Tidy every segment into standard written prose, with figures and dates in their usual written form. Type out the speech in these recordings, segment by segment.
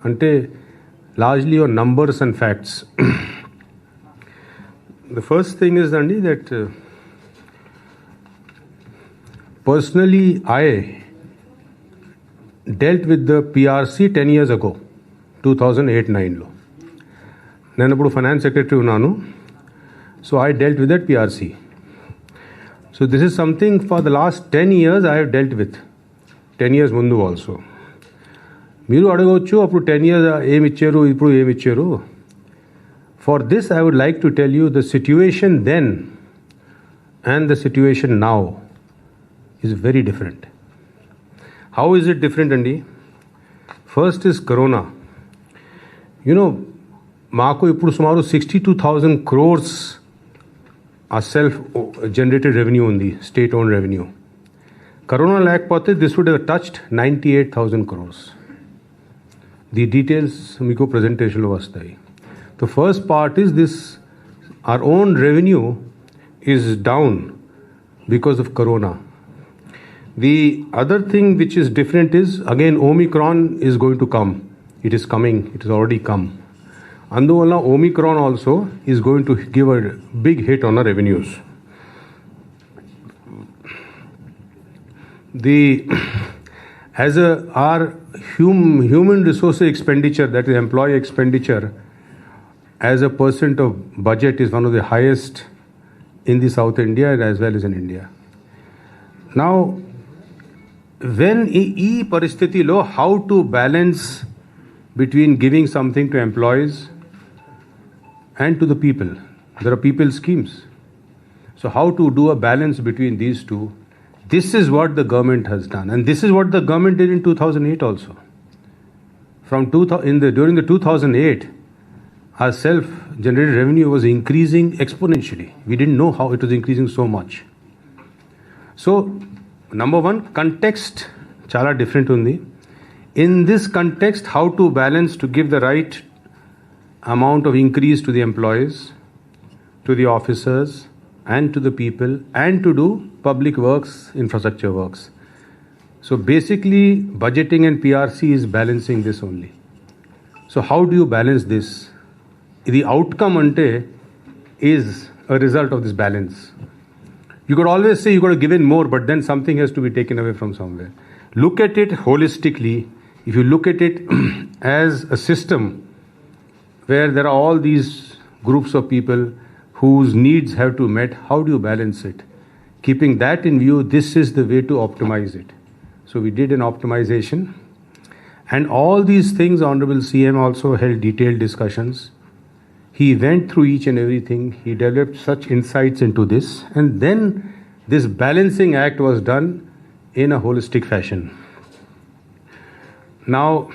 Ante largely on numbers and facts. The first thing is Andy that personally I dealt with the PRC 10 years ago, 2008-9 lo. Nenu appudu finance secretary unnanu, so I dealt with that PRC. So this is something for the last 10 years I have dealt with. 10 years mundu also. మీరు అడగవచ్చు అప్పుడు 10 years ఏమి ఇచ్చారు ఇప్పుడు ఏమి ఇచ్చారు. For this I would like to tell you the situation then and the situation now is very different. How is it different అండి? First is Corona. మాకు ఇప్పుడు సుమారు 62,000 crores ఆ సెల్ఫ్ జనరేటెడ్ రెవెన్యూ ఉంది, స్టేట్ ఓన్ రెవెన్యూ. కరోనా లేకపోతే this would have touched 98,000 crores. The details మీకు ప్రెజెంటేషన్లో వస్తాయి. The first part is this, our own revenue is down because of Corona. The other thing which is different is, again, Omicron is going to come. It is coming. It has already come. అందువల్ల Omicron also is going to give a big hit on our revenues. Our human resource expenditure, that is employee expenditure, as a percent of budget is one of the highest in the South India as well as in India. Now, when ee paristhiti lo, how to balance between giving something to employees and to the people? There are people schemes. So how to do a balance between these two? This is what the government has done, and this is what the government did in 2008 also. During the 2008, our self-generated revenue was increasing exponentially. We didn't know how it was increasing so much. So, number one, context chala different undi. In this context, how to balance to give the right amount of increase to the employees, to the officers, and to the people, and to do public works, infrastructure works. So basically, budgeting and PRC is balancing this only. So how do you balance this? The outcome ante is a result of this balance. You could always say you got to give in more, but then something has to be taken away from somewhere. Look at it holistically. If you look at it as a system where there are all these groups of people whose needs have to be met, how do you balance it? Keeping that in view, this is the way to optimize it. So we did an optimization, and all these things Honorable CM also held detailed discussions. He went through each and everything. He developed such insights into this, and then this balancing act was done in a holistic fashion. Now,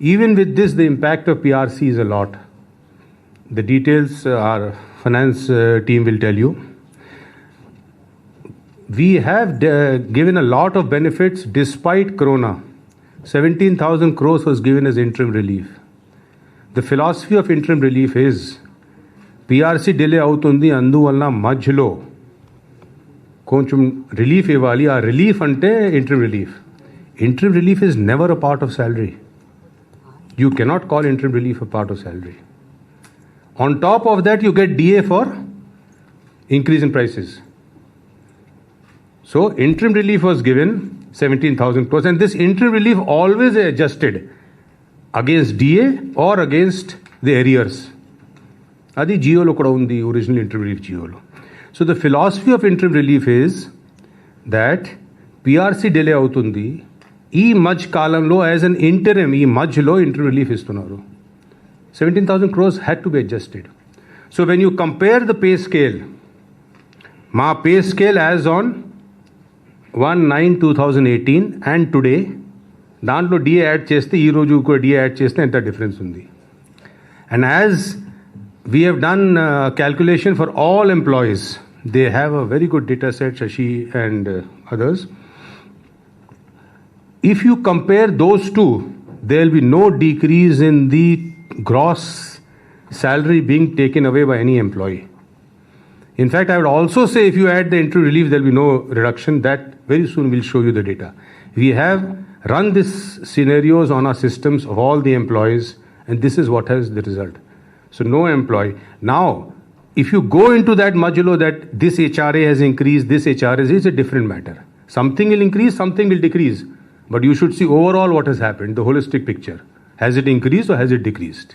even with this, the impact of PRC is a lot. The details our finance team will tell you. We have given a lot of benefits despite Corona. 17,000 crores was given as interim relief. The philosophy of interim relief is PRC delay avutundi anduvalla majhlo koncham relief ivali. Aa relief ante interim relief. Interim relief is never a part of salary. You cannot call interim relief a part of salary. On top of that, you get DA for increase in prices. So interim relief was given 17,000 crores, and this interim relief always adjusted against DA or against the arrears. Adi GO lo kuda undi, original interim relief GO lo. So the philosophy of interim relief is that PRC delay avutundi, ee maj kalamlo as an interim, ee maj lo interim relief istunaru. 17,000 crores had to be adjusted. So when you compare the pay scale, my pay scale as on 1/9/2018 and today, దాంట్లో DA add చేస్తే ఈ రోజు DA add చేస్తే ఎంత difference ఉంది. And as we have done calculation for all employees, they have a very good data set, Shashi and others. If you compare those two, there will be no decrease in the gross salary being taken away by any employee. In fact, I would also say if you add the interim relief, there will be no reduction. That very soon will show you the data. We have run these scenarios on our systems of all the employees, and this is what has the result. So no employee. Now, if you go into that modulo that this HRA has increased, this HRA is a different matter. Something will increase, something will decrease. But you should see overall what has happened, the holistic picture. Has it increased or has it decreased?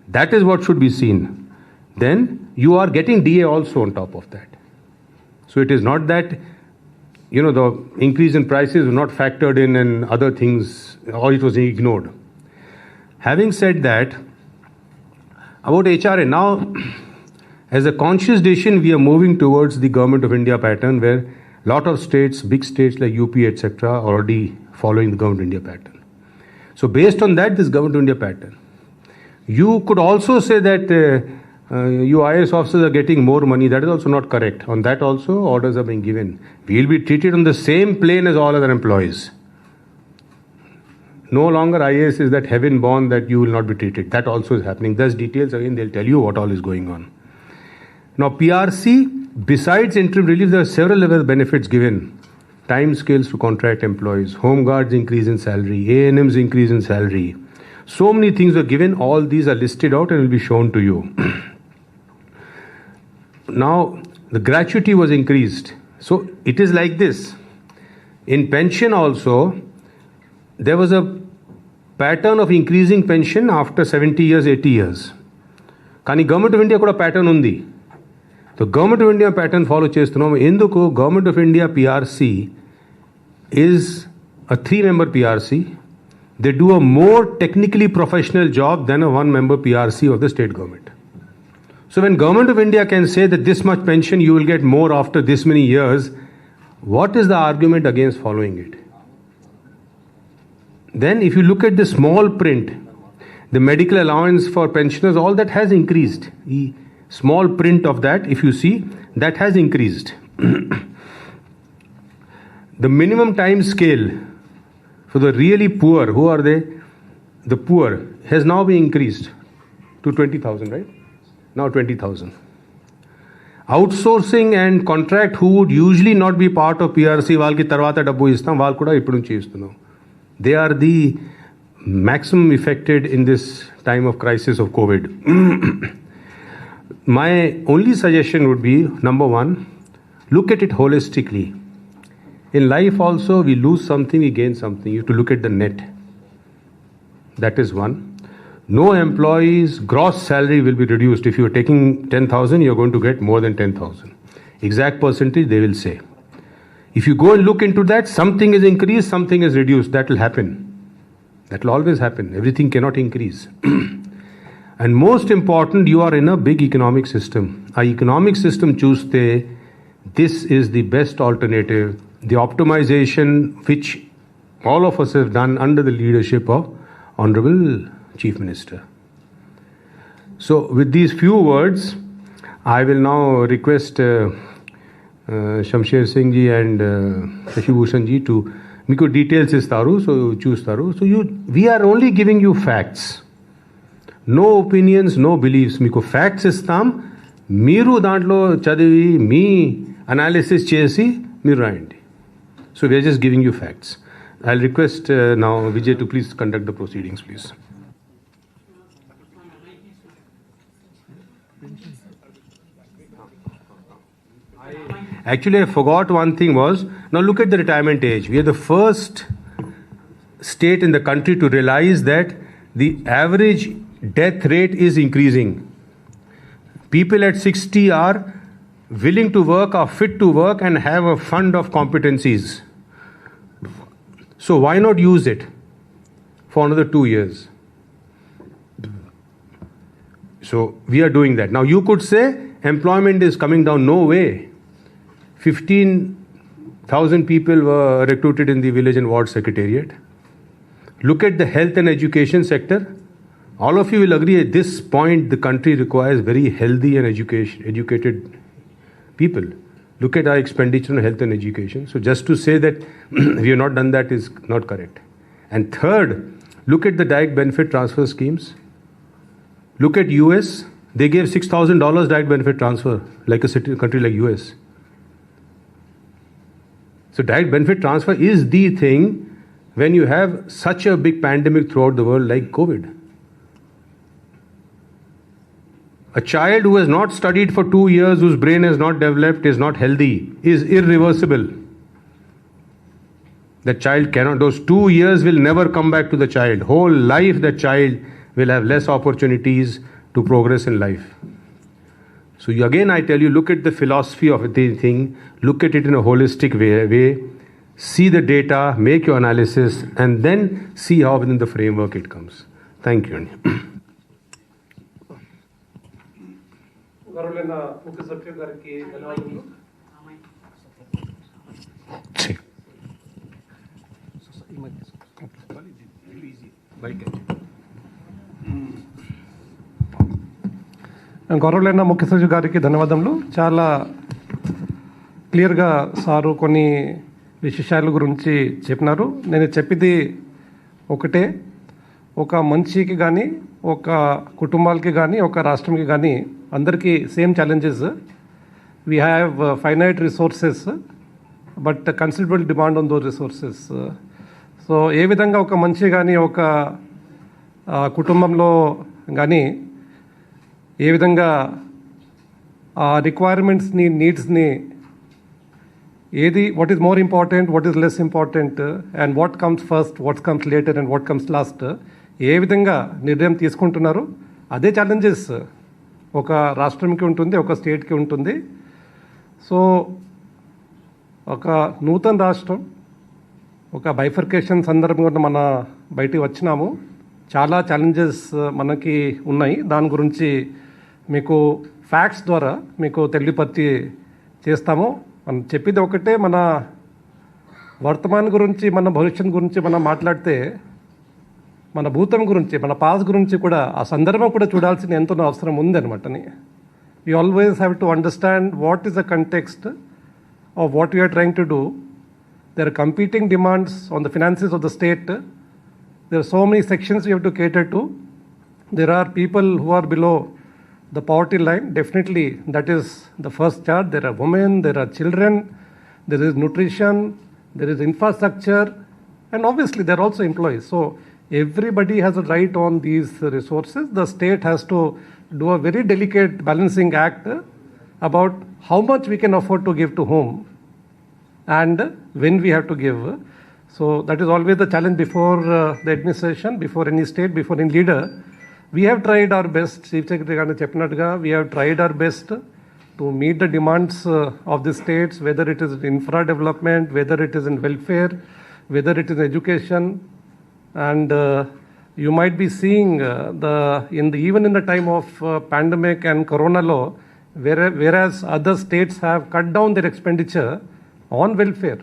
That is what should be seen. Then you are getting DA also on top of that. So it is not that, the increase in prices were not factored in and other things, or it was ignored. Having said that, about HRA, now, as a conscious decision, we are moving towards the Government of India pattern where a lot of states, big states like UP, etc., are already following the Government of India pattern. So based on that, this Government of India pattern. You could also say that you IAS officers are getting more money. That is also not correct. On that also, orders are being given. We will be treated on the same plane as all other employees. No longer IAS is that heaven born that you will not be treated. That also is happening. Thus details, again, they'll tell you what all is going on. Now PRC, besides interim relief, there are several other benefits given. Time scales to contract employees, home guards increase in salary, A&Ms increase in salary. So many things are given. All these are listed out and will be shown to you. Now, the gratuity was increased. So it is like this. In pension also, there was a pattern of increasing pension after 70 years, 80 years. Kani Government of India kuda pattern undi. The Government of India pattern follow chestunnam. Enduku Government of India PRC is a 3-member PRC. They do a more technically professional job than a 1-member PRC of the state government. So when Government of India can say that this much pension you will get more after this many years, what is the argument against following it? Then if you look at the small print, the medical allowance for pensioners, all that has increased. The small print of that, if you see, that has increased. The minimum time scale for the really poor, who are they? The poor, has now been increased to 20,000, right? Now 20,000. Outsourcing and contract who would usually not be part of PRC, వాళ్ళకి తర్వాత డబ్బు ఇస్తాం, వాళ్ళు కూడా ఇప్పుడు నుంచి ఇస్తున్నాం. They are the maximum affected in this time of crisis of COVID. My only suggestion would be, number one, look at it holistically. In life also, we lose something, we gain something. You have to look at the net. That is one. No employee's gross salary will be reduced. If you are taking 10,000, you are going to get more than 10,000. Exact percentage they will say. If you go and look into that, something is increased, something is reduced. That will happen. That will always happen. Everything cannot increase. And most important, you are in a big economic system. Our economic system chuste, this is the best alternative. The optimization which all of us have done under the leadership of Honorable Chief Minister. So with these few words, I will now request Shamsher Singh ji and Shashi Bhushan ji to మీకు details ఇస్తారు, so చూస్తారు. So we are only giving you facts. No opinions, no beliefs. మీకు facts ఇస్తాం, మీరు దాంట్లో చదివి మీ analysis చేసి మీరు రాయండి. So we are just giving you facts. I'll request now Vijay to please conduct the proceedings, please. Actually, I forgot one thing was, now look at the retirement age. We are the first state in the country to realize that the average death rate is increasing. People at 60 are willing to work, are fit to work and have a fund of competencies. So why not use it for another 2 years? So we are doing that. Now you could say employment is coming down. No way. 15,000 people were recruited in the village and ward secretariat. Look at the health and education sector. All of you will agree at this point the country requires very healthy and educated people. Look at our expenditure on health and education. So just to say that we have not done that is not correct. And third, look at the direct benefit transfer schemes. Look at US. They gave $6,000 direct benefit transfer, like a country like US. So direct benefit transfer is the thing when you have such a big pandemic throughout the world like COVID? A child who has not studied for 2 years, whose brain has not developed, is not healthy, is irreversible. The child cannot, those 2 years will never come back to the child. Whole life the child will have less opportunities to progress in life. So again I tell you, look at the philosophy of the thing, look at it in a holistic way, see the data, make your analysis, and then see how within the framework it comes. Thank you. గౌరవులైన ముఖ్య సచివ్ గారికి ధన్యవాదములు. చాలా క్లియర్గా sir కొన్ని విశేషాల గురించి చెప్పినారు. నేను చెప్పింది ఒకటే, ఒక మనిషికి కానీ ఒక కుటుంబాలకి కానీ ఒక రాష్ట్రంకి కానీ అందరికీ same challenges. We have finite resources but considerable demand on those resources. So ఏ విధంగా ఒక మనిషి కానీ ఒక కుటుంబంలో కానీ ఏ విధంగా ఆ రిక్వైర్మెంట్స్ని నీడ్స్ని ఏది what is more important, what is less important, and what comes first, what comes later and what comes last, ఏ విధంగా నిర్ణయం తీసుకుంటున్నారు, అదే ఛాలెంజెస్ ఒక రాష్ట్రంకి ఉంటుంది, ఒక స్టేట్కి ఉంటుంది. సో ఒక నూతన రాష్ట్రం ఒక బైఫర్కేషన్ సందర్భంగా మన బయటికి వచ్చినాము. చాలా ఛాలెంజెస్ మనకి ఉన్నాయి. దాని గురించి మీకు ఫ్యాక్ట్స్ ద్వారా మీకు తెలియపరిచి చేస్తాము. మనం చెప్పింది ఒకటే, మన వర్తమానం గురించి మన భవిష్యత్తు గురించి మనం మాట్లాడితే మన భూతం గురించి మన పాస్ గురించి కూడా ఆ సందర్భం కూడా చూడాల్సిన ఎంతో అవసరం ఉంది అనమాటని. We always have to understand what is the context of what we are trying to do. There are competing demands on the finances of the state. There are so many sections we have to cater to. There are people who are below the poverty line. Definitely, that is the first chart. There are women, there are children, there is nutrition, there is infrastructure, and obviously there are also employees. So everybody has a right on these resources. The state has to do a very delicate balancing act about how much we can afford to give to whom and when we have to give. So that is always the challenge before the administration, before any state, before any leader. We have tried our best, Chief Secretary Garu cheppinatuga, we have tried our best to meet the demands of the states, whether it is infra development, whether it is in welfare, whether it is education. And you might be seeing even in the time of pandemic and corona law, whereas other states have cut down their expenditure on welfare,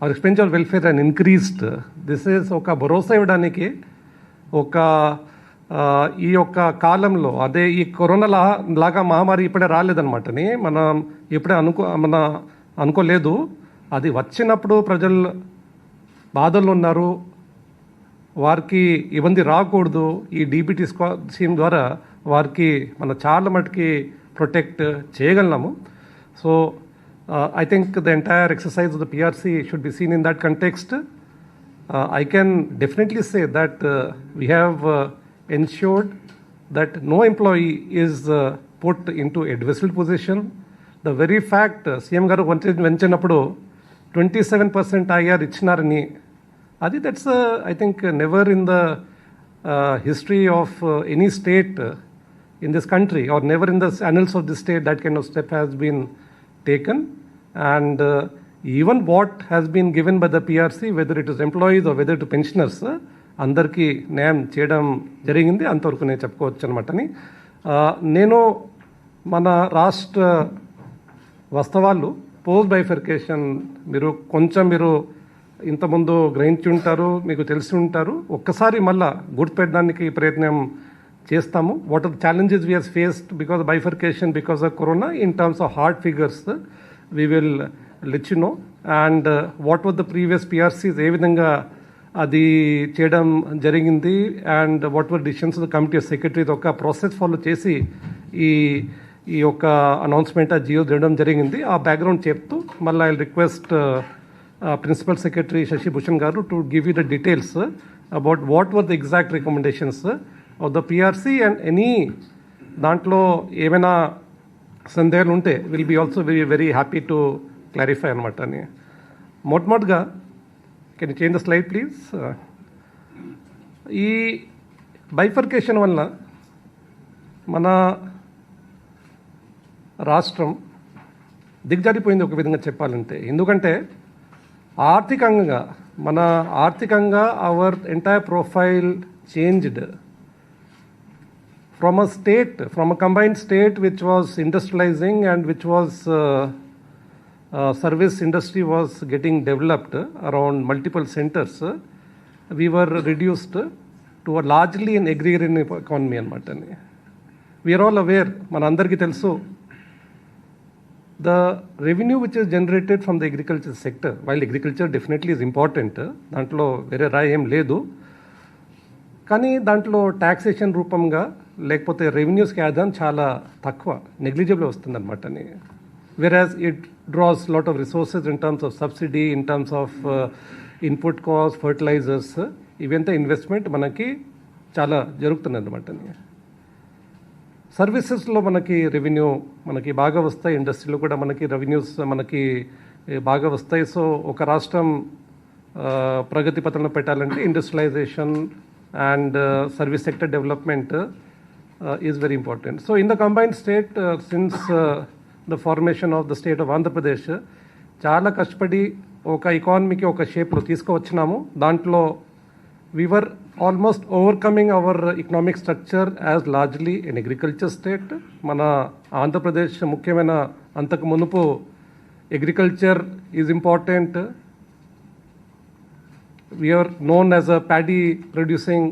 our expenditure on welfare and increased. This is oka bharosa ivvadaniki oka ఈ యొక్క కాలంలో అదే ఈ corona లాగా మహమ్మారి ఇప్పుడే రాలేదన్నమాటని మనం ఇప్పుడే అనుకోలేదు. అది వచ్చినప్పుడు ప్రజలు బాధల్లో ఉన్నారు, వారికి ఇబ్బంది రాకూడదు. ఈ డీబీటీ స్కీమ్ ద్వారా వారికి మనం చాలా మటుకి ప్రొటెక్ట్ చేయగలము. So I think the entire exercise of the PRC should be seen in that context. I can definitely say that we have ensured that no employee is put into a adversarial position. The very fact CM Garu venchinapudu 27% IR ichinarani, adi that's I think never in the history of any state in this country, or never in the annals of this state, that kind of step has been taken. And even what has been given by the PRC, whether it is employees or whether it is pensioners, అందరికీ న్యాయం చేయడం జరిగింది. అంతవరకు నేను చెప్పుకోవచ్చు అనమాటని. నేను మన రాష్ట్ర వాస్తవాలు పోస్ట్ బైఫర్కేషన్ మీరు ఇంతకుముందు గ్రహించి ఉంటారు, మీకు తెలిసి ఉంటారు. ఒక్కసారి మళ్ళా గుర్తుపెట్టడానికి ప్రయత్నం చేస్తాము. What are the challenges we have faced because of bifurcation, because of corona, in terms of hard figures we will let you know. And what were the previous PRCs, ఏ విధంగా అది చేయడం జరిగింది, and what were decisions of the committee of secretaries ఒక process follow చేసి ఈ యొక్క announcement Jio చేయడం జరిగింది. ఆ బ్యాక్గ్రౌండ్ చెప్తూ మళ్ళీ I request Principal Secretary Shashi Bhushan Garu to give you the details about what were the exact recommendations of the PRC, and any దాంట్లో ఏమైనా సందేహాలు ఉంటే will be also very very happy to clarify అనమాట అని. మొట్టమొదటిగా can you change the slide please. ఈ bifurcation వల్ల మన రాష్ట్రం దిగజారిపోయింది ఒక విధంగా చెప్పాలంటే. ఎందుకంటే ఆర్థికంగా our entire profile changed from a combined state which was industrializing and which was service industry was getting developed around multiple centers. We were reduced to a largely an agrarian economy anamata. We are all aware, manandariki telusu, the revenue which is generated from the agriculture sector, while agriculture definitely is important, dantlo vere rai em ledu, కానీ దాంట్లో taxation రూపంగా లేకపోతే రెవెన్యూస్కి ఆదాయం చాలా తక్కువ, negligible వస్తుందన్నమాట. Whereas it draws lot of resources in terms of subsidy, in terms of input cost, fertilisers, ఇవంతా investment మనకి చాలా జరుగుతుంది అన్నమాట. సర్వీసెస్లో మనకి రెవెన్యూ మనకి బాగా వస్తాయి, ఇండస్ట్రీలో కూడా మనకి రెవెన్యూస్ మనకి బాగా వస్తాయి. సో ఒక రాష్ట్రం ప్రగతి పథంలో పెట్టాలంటే industrialisation and service sector development is very important. So in the combined state, since the formation of the state of Andhra Pradesh, చాలా కష్టపడి ఒక ఎకానమీకి ఒక షేప్లో తీసుకువచ్చినాము. దాంట్లో we were almost overcoming our economic structure as largely an agriculture state. మన ఆంధ్రప్రదేశ్ ముఖ్యమైన అంతకు మునుపు agriculture is important. We are known as a paddy producing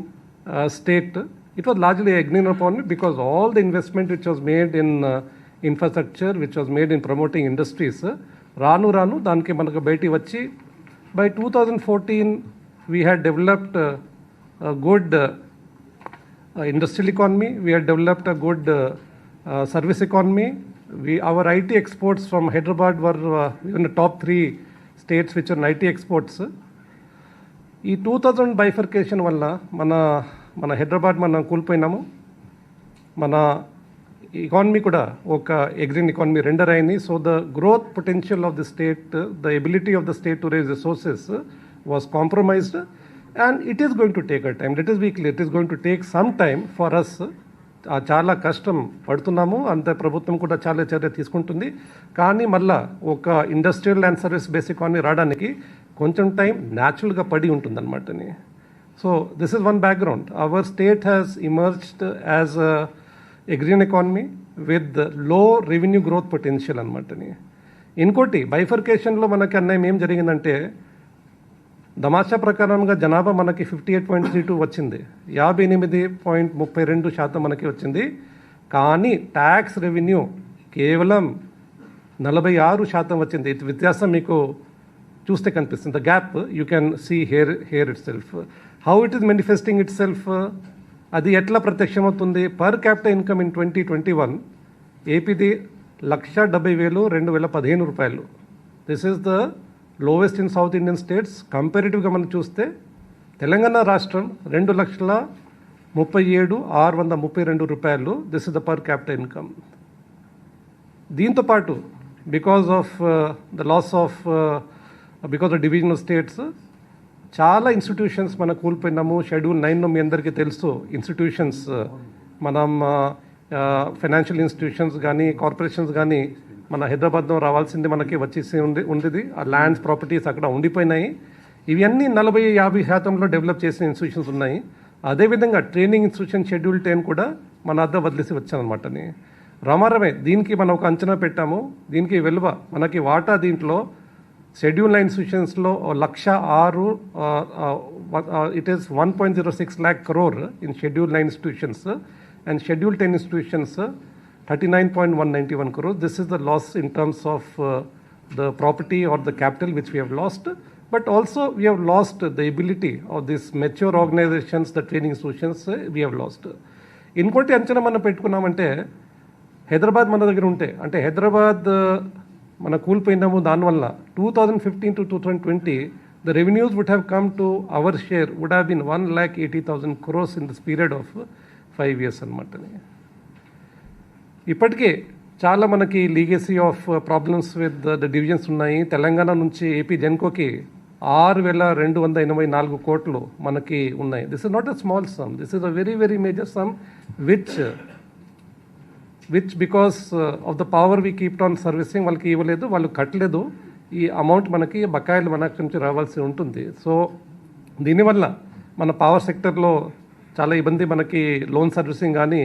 state. It was largely agrarian economy because all the investment which was made in infrastructure, which was made in promoting industries, రాను దానికి మనకు బయటికి వచ్చి by 2014 we had developed a good industrial economy, we had developed a good service economy. Our IT exports from Hyderabad were in the top 3 states which are IT exports. ఈ 2000 bifurcation వల్ల మన హైదరాబాద్ మనం కోల్పోయినాము. మన economy kuda oka agrarian economy render ayindi. So the growth potential of the state, the ability of the state to raise resources was compromised, and it is going to take a time. Let us be clear, it is going to take some time for us. చాలా కష్టం పడుతున్నాము, అంత ప్రభుత్వం కూడా చాలా చర్య తీసుకుంటుంది. కానీ మళ్ళా ఒక industrial and service base economy రావడానికి కొంచెం టైం న్యాచురల్గా పడి ఉంటుందన్నమాట. So this is one background. Our state has emerged as agrarian economy with low revenue growth potential అనమాట. ఇంకోటి బైఫర్కేషన్లో మనకి అన్యాయం ఏం జరిగిందంటే, దమాషా ప్రకారంగా జనాభా మనకి 58.32 వచ్చింది, 58.32% మనకి వచ్చింది. కానీ ట్యాక్స్ రెవెన్యూ కేవలం 46% వచ్చింది. ఇది వ్యత్యాసం మీకు చూస్తే కనిపిస్తుంది. The gap you can see here itself. How it is manifesting itself, అది ఎట్లా ప్రత్యక్షమవుతుంది? పర్ క్యాపిటల్ ఇన్కమ్ ఇన్ 2021 ఏపీది 1,70,000 2015 రూపాయలు. This is the lowest in South Indian states. కంపారిటివ్గా మనం చూస్తే తెలంగాణ రాష్ట్రం 2,37,632 రూపాయలు. This is the per capital income. దీంతోపాటు because of the loss of because of division of states చాలా ఇన్స్టిట్యూషన్స్ మనం కూలిపోయినాము. షెడ్యూల్ 9 మీ అందరికీ తెలుసు. ఇన్స్టిట్యూషన్స్ మనం ఫైనాన్షియల్ ఇన్స్టిట్యూషన్స్ కానీ కార్పొరేషన్స్ కానీ మన హైదరాబాద్లో రావాల్సింది మనకి వచ్చేసి ఉండేది. ఆ ల్యాండ్స్ ప్రాపర్టీస్ అక్కడ ఉండిపోయినాయి. ఇవన్నీ 40-50% డెవలప్ చేసిన ఇన్స్టిట్యూషన్స్ ఉన్నాయి. అదేవిధంగా ట్రైనింగ్ ఇన్స్టిట్యూషన్ షెడ్యూల్ 10 కూడా మన అద్ద వదిలేసి వచ్చానమాట. రామారమే దీనికి మనం ఒక అంచనా పెట్టాము. దీనికి విలువ మనకి వాటా దీంట్లో schedule 9 ఇన్స్టిట్యూషన్స్లో 1,06,000 it is 1.06 lakh crore in schedule 9 institutions, and schedule 10 institutions 39.191 crore. This is the loss in terms of the property or the capital which we have lost, but also we have lost the ability of these mature organizations, the training institutions we have lost. ఇంకోటి అంచనా మనం పెట్టుకున్నామంటే, హైదరాబాద్ మన దగ్గర ఉంటే, అంటే హైదరాబాద్ మన కూలిపోయినాము. దానివల్ల 2015 to 2020 the revenues would have come to our share would have been 1,80,000 crores in this period of 5 years అనమాట. ఇప్పటికే చాలా మనకి legacy of problems with the divisions ఉన్నాయి. తెలంగాణ నుంచి ఏపీ జెన్కోకి 6,284 కోట్లు మనకి ఉన్నాయి. This is not a small some, this is a very very major some which because of the power we keep on servicing వాళ్ళకి ఇవ్వలేదు, వాళ్ళు కట్టలేదు. ఈ అమౌంట్ మనకి బకాయిలు మన నుంచి రావాల్సి ఉంటుంది. సో దీనివల్ల మన పవర్ సెక్టర్లో చాలా ఇబ్బంది, మనకి లోన్ సర్వీసింగ్ కానీ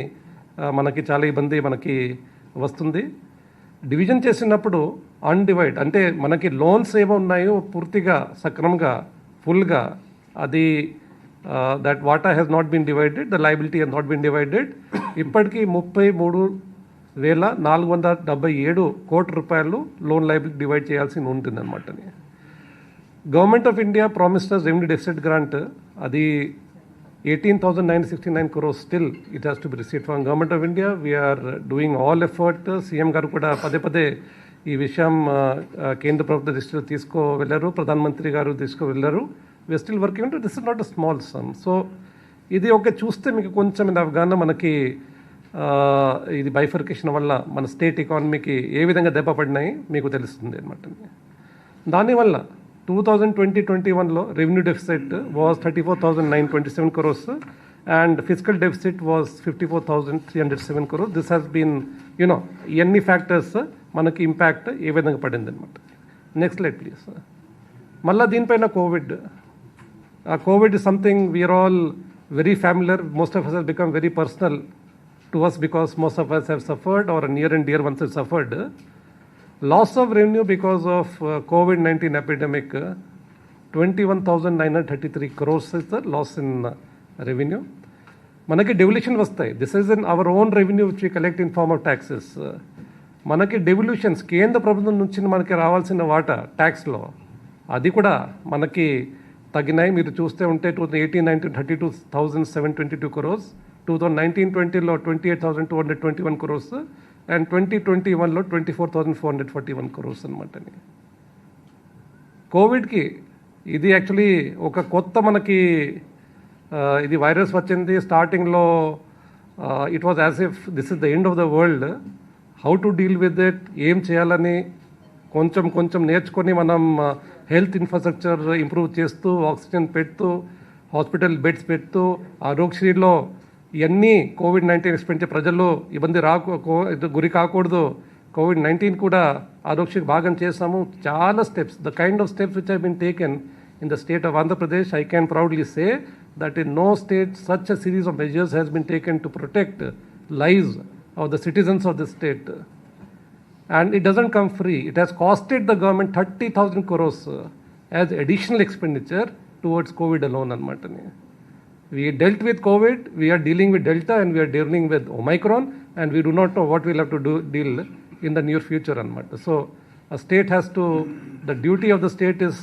మనకి చాలా ఇబ్బంది మనకి వస్తుంది. డివిజన్ చేసినప్పుడు అన్డివైడ్ అంటే మనకి లోన్స్ ఏమో ఉన్నాయో పూర్తిగా సక్రమంగా ఫుల్గా అది దట్ వాటా has not been divided, the liability has not been divided. ఇప్పటికీ 33,477 కోట్ల రూపాయలు లోన్ లయబిలిటీ డివైడ్ చేయాల్సి ఉంటుందన్నమాట. Government of India promised us revenue deficit grant, అది 18,969 crores still it has to be received from Government of India. We are doing all effort. CM గారు కూడా పదే పదే ఈ విషయం కేంద్ర ప్రభుత్వ దృష్టిలో తీసుకువెళ్ళారు, ప్రధానమంత్రి గారు తీసుకువెళ్ళారు. We are still working. This is not a small sum. So ఇది ఒక చూస్తే మీకు కొంచెం ఇది అవగాహన మనకి ఇది బైఫర్కేషన్ వల్ల మన స్టేట్ ఎకానమీకి ఏ విధంగా దెబ్బ పడినాయి మీకు తెలుస్తుంది అనమాట. దానివల్ల 2020-21లో revenue deficit was 34,927 crores and fiscal deficit was 54,307 crores. This has been, ఎన్ని ఫ్యాక్టర్స్ మనకి ఇంపాక్ట్ ఏ విధంగా పడింది అనమాట. Next slide please. మళ్ళీ దీనిపైన covid. Covid is something we're all very familiar. Most of us has become very personal to us because most of us have suffered or near and dear ones have suffered. Loss of revenue because of COVID-19 epidemic, 21,933 crores is the loss in revenue. మనకి devolution వస్తాయి. This is in our own revenue which we collect in form of taxes. మనకి devolutions కేంద్ర ప్రభుత్వం నుంచి మనకి రావాల్సిన వాటా ట్యాక్స్లో అది కూడా మనకి తగ్గినాయి. మీరు చూస్తే ఉంటే 2018-19 32,722 crores, 2019-20లో 28,221 crores అండ్ 2021లో 24,441 crores అనమాట. కోవిడ్కి ఇది యాక్చువల్లీ ఒక కొత్త మనకి ఇది వైరస్ వచ్చింది. స్టార్టింగ్లో it was as if this is the end of the world. How to deal with it, ఏం చేయాలని కొంచెం నేర్చుకొని మనం హెల్త్ ఇన్ఫ్రాస్ట్రక్చర్ ఇంప్రూవ్ చేస్తూ, ఆక్సిజన్ పెడుతూ, హాస్పిటల్ బెడ్స్ పెడుతూ, ఆరోగ్యశ్రీలో ఇవన్నీ కోవిడ్-19 ఎక్స్పెండిచర్ ప్రజల్లో ఇబ్బంది గురి కాకూడదు. కోవిడ్-19 కూడా ఆరోగ్యశ్రీ భాగం చేసాము. చాలా steps, the kind of steps which have been taken in the state of Andhra Pradesh, I can proudly say that in no state such a series of measures has been taken to protect lives of the citizens of the state. And it doesn't come free. It has costed the government 30,000 crores as additional expenditure towards COVID alone అనమాట. We dealt with COVID, we are dealing with Delta, and we are dealing with Omicron, and we do not know what we'll have to deal in the near future అనమాట. So a state has to, the duty of the state is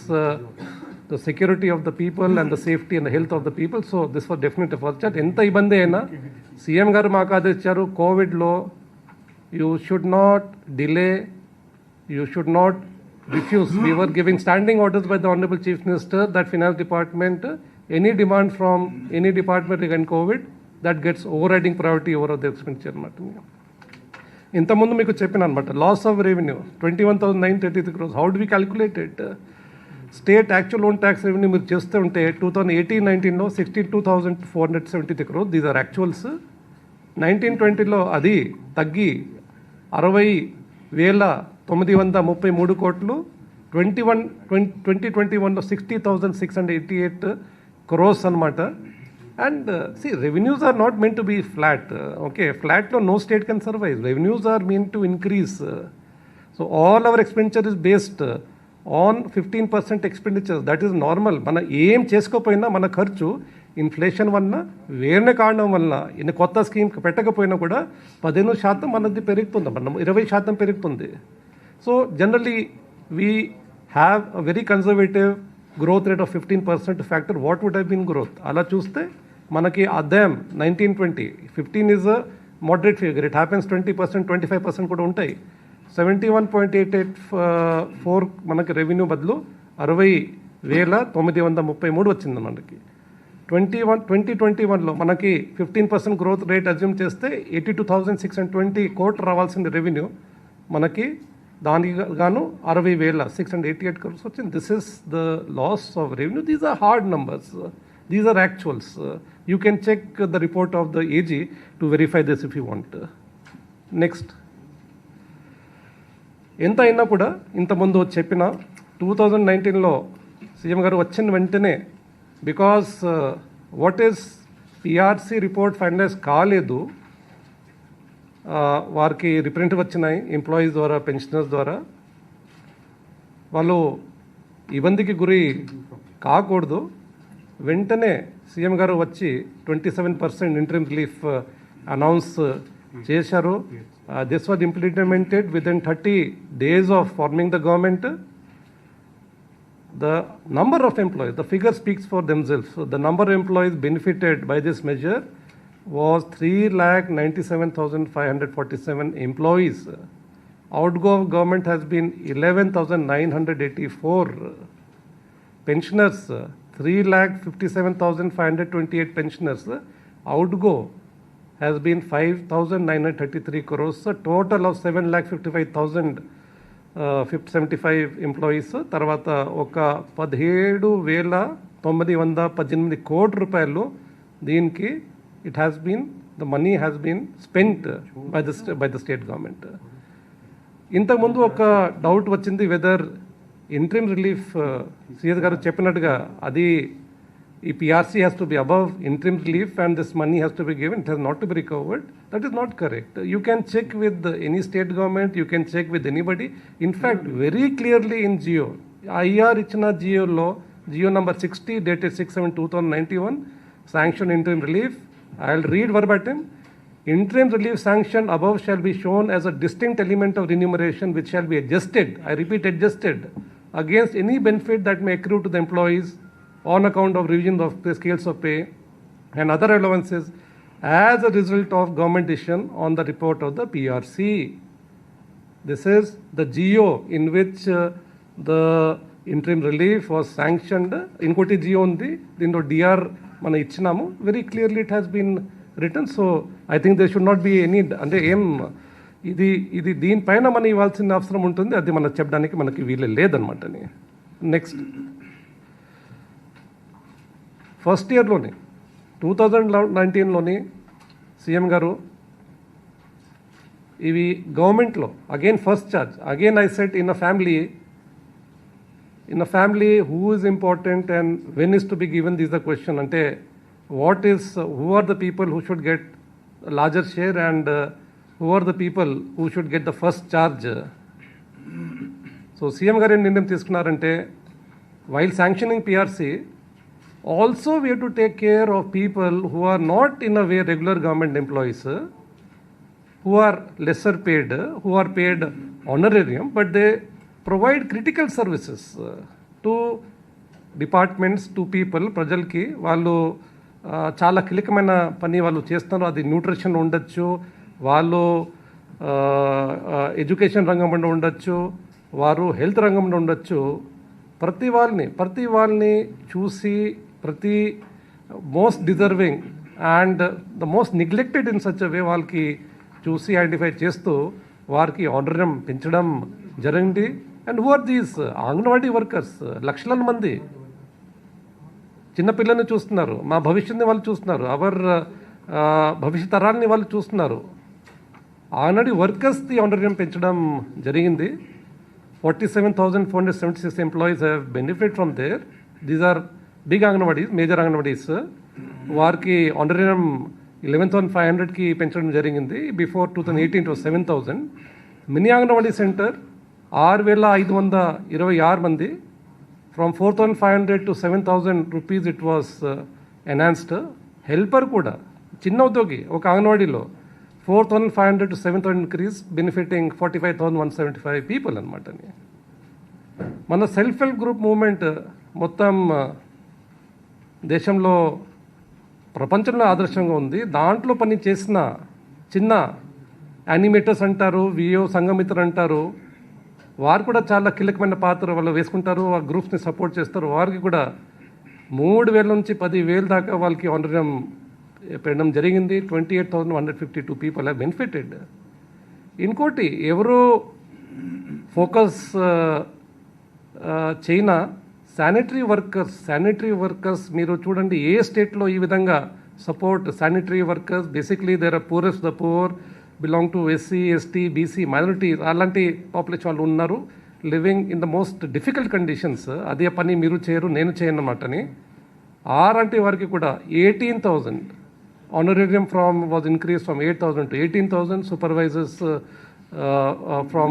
the security of the people and the safety and the health of the people. So this was definitely first chat. ఎంత ఇబ్బంది అయినా CM గారు మాకు ఆదేశించారు, కోవిడ్లో you should not delay, you should not refuse. We were giving standing orders by the Honorable Chief Minister that Finance Department, any demand from any department regarding COVID, that gets overriding priority over the expenditure అనమాట. ఇంతకుముందు మీకు చెప్పిన అనమాట loss of revenue 21,933 crores. How do we calculate it? State actual own tax revenue మీరు చేస్తే ఉంటే 2018-19లో 62,473 crores. These are actuals. 19-20లో అది తగ్గి 60,933 కోట్లు. 2021లో 60,688 crores అనమాట. And see, revenues are not meant to be flat. Okay, flatలో no state can survive. Revenues are meant to increase. So all our expenditure is based on 15% expenditure. That is normal. మన ఏం చేసుకోకపోయినా మన ఖర్చు inflation వల్ల వేరే కారణం వల్ల ఇన్ని కొత్త స్కీమ్ పెట్టకపోయినా కూడా 15% మనది పెరుగుతుంది, మనం 20% పెరుగుతుంది. So generally we have a very conservative growth rate of 15% factor. What would have been growth? అలా చూస్తే మనకి అదేం 19-20 15 is a moderate figure. It happens 20%, 25% కూడా ఉంటాయి. 71.884 మనకి రెవెన్యూ బదులు 60,933 వచ్చింది మనకి. 2021లో మనకి 15% గ్రోత్ రేట్ అజ్యూమ్ చేస్తే 82,620 కోట్లు రావాల్సిన రెవెన్యూ మనకి దానికి గాను 60,688 crores వచ్చింది. This is the loss of revenue. These are hard numbers, these are actuals. You can check the report of the AG to verify this if you want. Next, ఎంత అయినా కూడా ఇంతకుముందు చెప్పిన 2019లో సీఎం గారు వచ్చిన వెంటనే, because what is PRC report finalize కాలేదు, వారికి రిప్రజెంటేటివ్ వచ్చినాయి ఎంప్లాయీస్ ద్వారా, పెన్షనర్స్ ద్వారా, వాళ్ళు ఇబ్బందికి గురి కాకూడదు. వెంటనే సీఎం గారు వచ్చి 27% ఇంటరిమ్ రిలీఫ్ అనౌన్స్ చేశారు. This was implemented within 30 days of forming the government. The number of employees, the figure speaks for themselves. So the number of employees benefited by this measure was 3,97,547 employees. Outgo of government has been 11,984. Pensioners, 3,57,528 pensioners. Outgo has been 5,933 crores. A total of 7,55,075 employees. తర్వాత ఒక 17,918 కోట్ల రూపాయలు దీనికి it has been, the money has been spent by the state government. ఇంతకుముందు ఒక doubt వచ్చింది weather interim relief CS గారు చెప్పినట్టుగా అది ఈ PRC has to be above interim relief and this money has to be given, it has not to be recovered. That is not correct. You can check with any state government, you can check with anybody. In fact very clearly in GO, IR ఇచ్చిన జియోలో, GO number 60 dated 6/7/2091 sanction interim relief. I'll read verbatim. Interim relief sanction above shall be shown as a distinct element of remuneration which shall be adjusted, I repeat adjusted, against any benefit that may accrue to the employees on account of revision of the scales of pay and other allowances as a result of government decision on the report of the PRC. This is the GO in which the interim relief was sanctioned. Inkoti GO undi, dino DR మనం ఇచ్చినాము. Very clearly it has been return. So I think they should not be any, అంటే ఏం ఇది దీనిపైన మనం ఇవ్వాల్సిన అవసరం ఉంటుంది, అది మనం చెప్పడానికి మనకి వీలు లేదనమాట. నెక్స్ట్, ఫస్ట్ ఇయర్లోనే 2019లోని సీఎం గారు ఇవి గవర్నమెంట్లో again first charge, again I set in a family who is important and when is to be given, this is the question. Ante who are the people who should get a larger share and who are the people who should get the first charge. So CM garu నిర్ణయం తీసుకున్నారంటే, while sanctioning PRC also we have to take care of people who are not in a way regular government employees, who are lesser paid, who are paid honorarium, but they provide critical services to departments, to people, ప్రజలకి. వాళ్ళు చాలా కీలకమైన పని వాళ్ళు చేస్తున్నారు. అది nutrition ఉండొచ్చు, వాళ్ళు ఎడ్యుకేషన్ రంగంలో ఉండొచ్చు, వారు హెల్త్ రంగంలో ఉండొచ్చు. ప్రతి వాళ్ళని చూసి, ప్రతి most deserving and the most neglected in such a way వాళ్ళకి చూసి ఐడెంటిఫై చేస్తూ వారికి ఆనరం పెంచడం జరిగింది. And who are these anganwadi workers? లక్షల మంది చిన్నపిల్లల్ని చూస్తున్నారు, మా భవిష్యత్తుని వాళ్ళు చూస్తున్నారు, అవర్ భవిష్యత్ తరాలని వాళ్ళు చూస్తున్నారు. అంగన్వాడీ వర్కర్స్ది ఆనరం పెంచడం జరిగింది. 47,476 employees have benefited from there. These are big anganwadis, major anganwadis. వారికి ఆనరం 11,500కి పెంచడం జరిగింది. Before 2018 it was 7,000. Mini anganwadi centre 6,526 మంది. From 4,500 to 7,000 rupees it was enhanced. Helper కూడా చిన్న ఉద్యోగి ఒక అంగన్వాడీలో 4,500 to 7,000 ఇంక్రీజ్, బెనిఫిటింగ్ 45,175 పీపుల్ అనమాట. మన సెల్ఫ్ హెల్ప్ గ్రూప్ మూవ్మెంట్ మొత్తం దేశంలో ప్రపంచంలో ఆదర్శంగా ఉంది. దాంట్లో పని చేసిన చిన్న యానిమేటర్స్ అంటారు, విఓ సంఘమిత్ర అంటారు, వారు కూడా చాలా కీలకమైన పాత్ర వాళ్ళు వేసుకుంటారు, ఆ గ్రూప్స్ని సపోర్ట్ చేస్తారు. వారికి కూడా 3,000 నుంచి 10,000 దాకా వాళ్ళకి ఆనరేరియం పెట్టడం జరిగింది. 28,152 పీపుల్ హ్యావ్ బెనిఫిటెడ్. ఇంకోటి ఎవరు ఫోకస్ చైనా శానిటరీ వర్కర్స్ మీరు చూడండి ఏ స్టేట్లో ఈ విధంగా support sanitary workers. Basically there are poorest the poor, belong to SC, ST, BC, minority అలాంటి పాపులేషన్ వాళ్ళు ఉన్నారు, living in the most difficult conditions. అదే పని మీరు చేయరు, నేను చేయను అన్నమాటని. అంటే వారికి కూడా 18,000 honorarium was increased from 8,000 to 18,000, supervisors from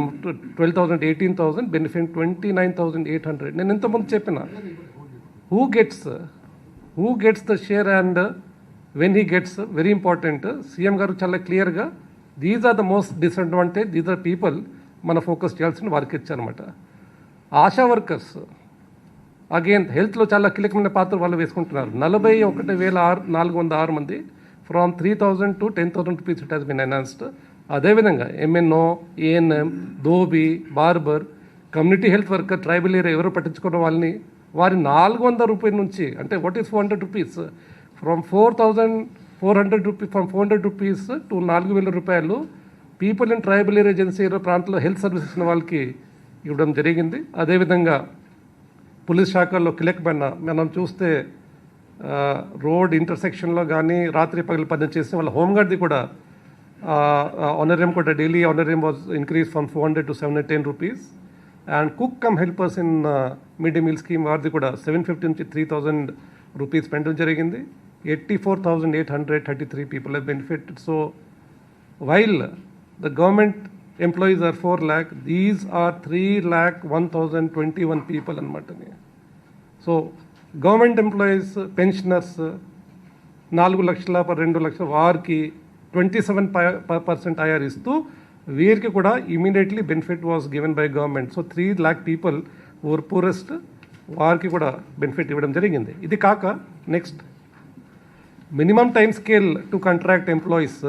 12,000 to 18,000, benefiting 29,800. నేను ఎంతమంది చెప్పిన who gets the share and when he gets, very important. CM గారు చాలా క్లియర్గా these are the most disadvantage, these are people మన ఫోకస్ చేయాల్సిన వారికి ఇచ్చారనమాట. ఆశా వర్కర్స్ అగైన్ హెల్త్లో చాలా కీలకమైన పాత్ర వాళ్ళు వేసుకుంటున్నారు. 41,406 మంది, from 3,000 to 10,000 rupees it has been enhanced. అదేవిధంగా MNO, ANM, dhobi, barber, community health worker, tribal area ఎవరు పట్టించుకున్న వాళ్ళని వారి 400 రూపాయల నుంచి, అంటే what is 400 rupees, from 4,400 rupees, from 400 rupees to 4,000 రూపాయలు people in tribal area agency ప్రాంతంలో హెల్త్ సర్వీసెస్ ఉన్న వాళ్ళకి ఇవ్వడం జరిగింది. అదేవిధంగా పోలీస్ శాఖల్లో కీలకమైన మనం చూస్తే రోడ్ ఇంటర్సెక్షన్లో కానీ రాత్రి పగలు పని చేసిన వాళ్ళ హోంగార్డ్ది కూడా ఆనరేరియం కూడా daily honorarium was increase from 400 to 710 rupees. And cook cum helpers in mid day meal scheme వారిది కూడా 750 నుంచి 3,000 రూపీస్ పెట్టడం జరిగింది. 84,833 people have benefited. So while the government employees are 4 lakh, these are 3,01,021 people అనమాట. So government employees pensioners 4 లక్షల 2 లక్షల వారికి 27% IR ఇస్తూ వీరికి కూడా immediately benefit was given by government. So 3 lakh people or poorest వారికి కూడా బెనిఫిట్ ఇవ్వడం జరిగింది. ఇది కాక next minimum time scale to contract employees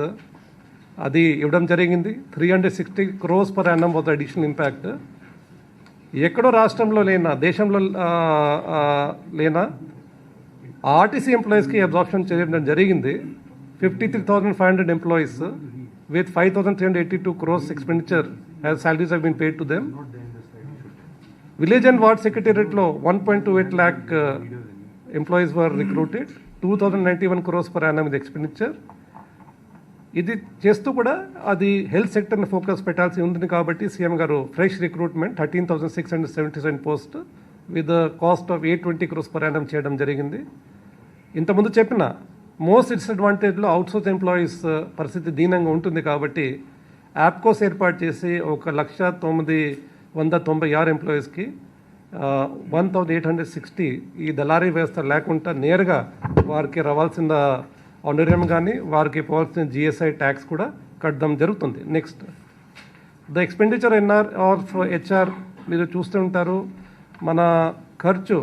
అది ఇవ్వడం జరిగింది. 360 crores per annum was additional impact. ఎక్కడో రాష్ట్రంలో లేనా దేశంలో లేనా ఆర్టీసీ ఎంప్లాయీస్కి అబ్జార్ప్షన్ చేయడం జరిగింది. 53,500 employees with 5,382 crores expenditure as salaries have been paid to them. Village and ward secretariat లో 1.28 lakh employees were recruited. 2,091 crores per annum is expenditure. ఇది చేస్తూ కూడా అది హెల్త్ సెక్టర్ని ఫోకస్ పెట్టాల్సి ఉంది కాబట్టి సీఎం గారు fresh recruitment 13,677 post with cost of 820 crores per annum చేయడం జరిగింది. ఇంతకుముందు చెప్పిన మోస్ట్ డిసడ్వాంటేజ్లో అవుట్సోర్స్ ఎంప్లాయీస్ పరిస్థితి దీనంగా ఉంటుంది కాబట్టి యాప్కోస్ ఏర్పాటు చేసి 1,996 ఎంప్లాయీస్కి 1,860 ఈ దళారీ వ్యవస్థ లేకుండా నేరుగా వారికి రావాల్సిన ఆనరేరియం కానీ వారికి పోవాల్సిన GSI ట్యాక్స్ కూడా కట్టడం జరుగుతుంది. Next the expenditure NR or HR మీరు చూస్తూ ఉంటారు. మన ఖర్చు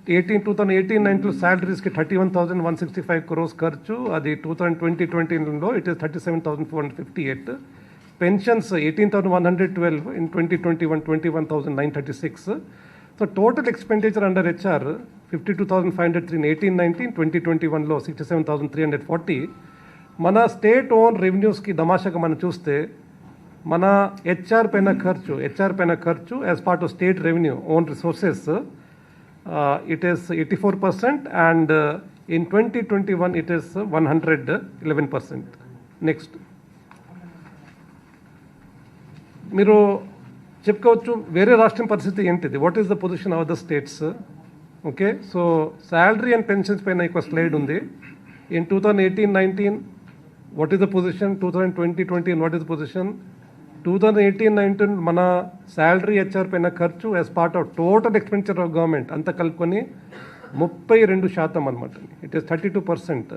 2018-19 శాలరీస్కి 31,165 crores ఖర్చు, అది 2020-21లో it is 37,458. Pensions 18,112 in 2021, 21,936. So total expenditure under HR 52,503 in 18-19, 2021లో 67,340. మన స్టేట్ ఓన్ రెవెన్యూస్కి దమాషాగా మనం చూస్తే మన HR పైన ఖర్చు as part of state revenue own resources it is 84% and in 2021 it is 111%. Next మీరు చెప్పుకోవచ్చు వేరే రాష్ట్రం పరిస్థితి ఏంటిది, what is the position of the states. Okay, so salary and pensions పైన ఒక స్లైడ్ ఉంది. In 2018-19 what is the position, 2020-21 what is the position. 2018-19 మన శాలరీ HR పైన ఖర్చు as part of total expenditure of government అంతా కలుపుకొని 32% అనమాట. It is 32%.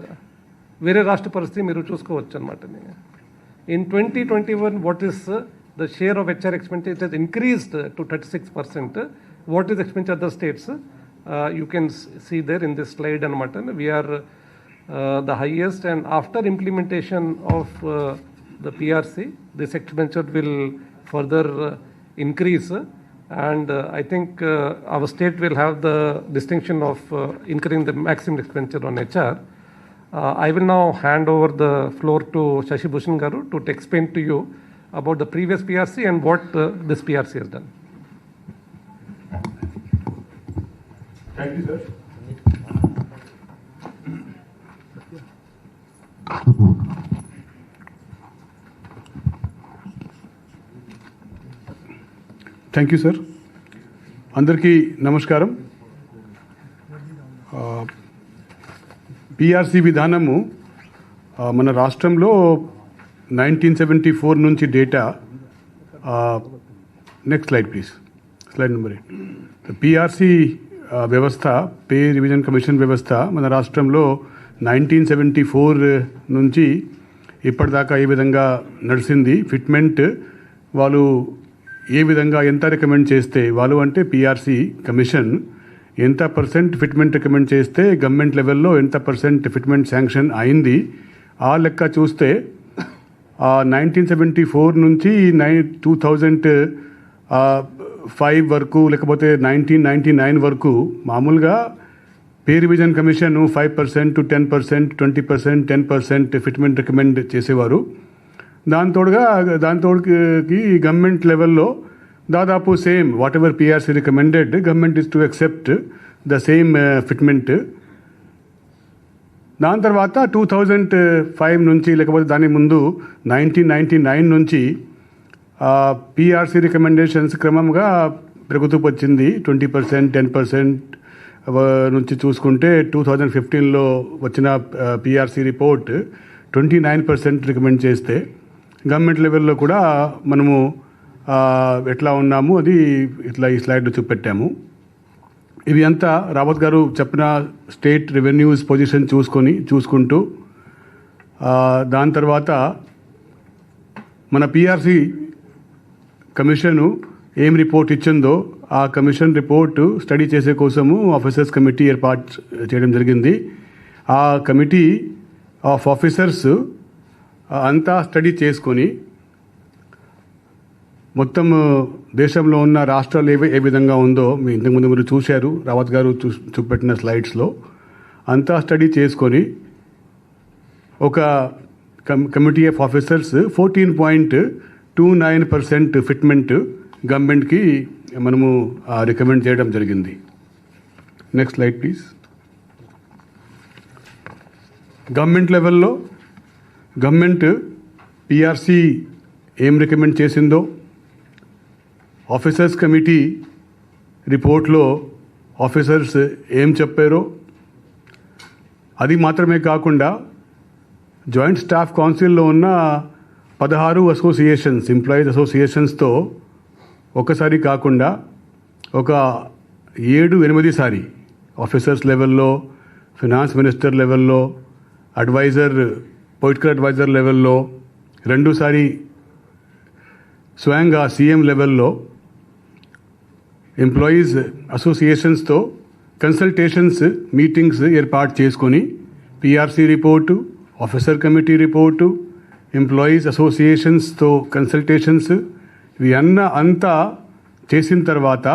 వేరే రాష్ట్ర పరిస్థితి మీరు చూసుకోవచ్చు అనమాట. In 2021 what is the share of HR expenditure, it has increased to 36%. What is expenditure of the states? You can see there in this slide అనమాట. We are the highest, and after implementation of the PRC, this expenditure will further increase. And I think our state will have the distinction of incurring the maximum expenditure on HR. I will now hand over the floor to Shashi Bhushan Garu to explain to you about the previous PRC and what this PRC has done. Thank you, sir. Thank you sir. అందరికీ నమస్కారం. PRC విధానము మన రాష్ట్రంలో 1974 నుంచి data. Next slide please, slide number 8. PRC వ్యవస్థ, pay revision commission వ్యవస్థ మన రాష్ట్రంలో 1974 నుంచి ఇప్పటిదాకా ఏ విధంగా నడిచింది, ఫిట్మెంట్ వాళ్ళు ఏ విధంగా ఎంత రికమెండ్ చేస్తే, వాళ్ళు అంటే పిఆర్సి కమిషన్ ఎంత పర్సెంట్ ఫిట్మెంట్ రికమెండ్ చేస్తే గవర్నమెంట్ లెవెల్లో ఎంత పర్సెంట్ ఫిట్మెంట్ శాంక్షన్ అయింది, ఆ లెక్క చూస్తే 1974 నుంచి 2005 వరకు లేకపోతే 1999 వరకు మామూలుగా pay revision commission 5% to 10%, 20%, 10% fitment recommend చేసేవారు. దాంతోకి గవర్నమెంట్ లెవెల్లో దాదాపు same what ever PRC recommended, government is to accept the same fitment. దాని తర్వాత 2005 నుంచి లేకపోతే దాని ముందు 1999 నుంచి పిఆర్సీ రికమెండేషన్స్ క్రమంగా పెరుగుతూ వచ్చింది. 20%, 10% నుంచి చూసుకుంటే 2015లో వచ్చిన పిఆర్సీ రిపోర్ట్ 29% రికమెండ్ చేస్తే గవర్నమెంట్ లెవెల్లో కూడా మనము ఎట్లా ఉన్నాము అది ఇట్లా ఈ స్లైడ్లో చూపెట్టాము. ఇవి అంతా రావత్ గారు చెప్పిన స్టేట్ రెవెన్యూస్ పొజిషన్ చూసుకుంటూ దాని తర్వాత మన పిఆర్సి కమిషను ఏం రిపోర్ట్ ఇచ్చిందో ఆ కమిషన్ రిపోర్టు స్టడీ చేసే కోసము ఆఫీసర్స్ కమిటీ ఏర్పాటు చేయడం జరిగింది. ఆ కమిటీ ఆఫ్ ఆఫీసర్స్ అంతా స్టడీ చేసుకొని మొత్తం దేశంలో ఉన్న రాష్ట్రాలు ఏ విధంగా ఉందో మీ ఇంతకుముందు మీరు చూశారు, రావత్ గారు చూపెట్టిన స్లైడ్స్లో అంతా స్టడీ చేసుకొని ఒక కమిటీ ఆఫ్ ఆఫీసర్స్ 14.29% ఫిట్మెంట్ గవర్నమెంట్కి మనము రికమెండ్ చేయడం జరిగింది. Next slide please. గవర్నమెంట్ లెవెల్లో గవర్నమెంట్ పిఆర్సి ఏం రికమెండ్ చేసిందో ఆఫీసర్స్ కమిటీ రిపోర్ట్లో ఆఫీసర్స్ ఏం చెప్పారో అది మాత్రమే కాకుండా జాయింట్ స్టాఫ్ కౌన్సిల్లో ఉన్న 16 అసోసియేషన్స్, ఎంప్లాయీస్ అసోసియేషన్స్తో ఒకసారి కాకుండా ఒక 7-8 సారి ఆఫీసర్స్ లెవెల్లో, ఫినాన్స్ మినిస్టర్ లెవెల్లో, పొలిటికల్ అడ్వైజర్ లెవెల్లో, 2 సారి స్వయంగా సీఎం లెవెల్లో ఎంప్లాయీస్ అసోసియేషన్స్తో కన్సల్టేషన్స్ మీటింగ్స్ ఏర్పాటు చేసుకొని PRC report, officer committee report, employees అసోసియేషన్స్తో కన్సల్టేషన్స్ ఇవి అంతా చేసిన తర్వాత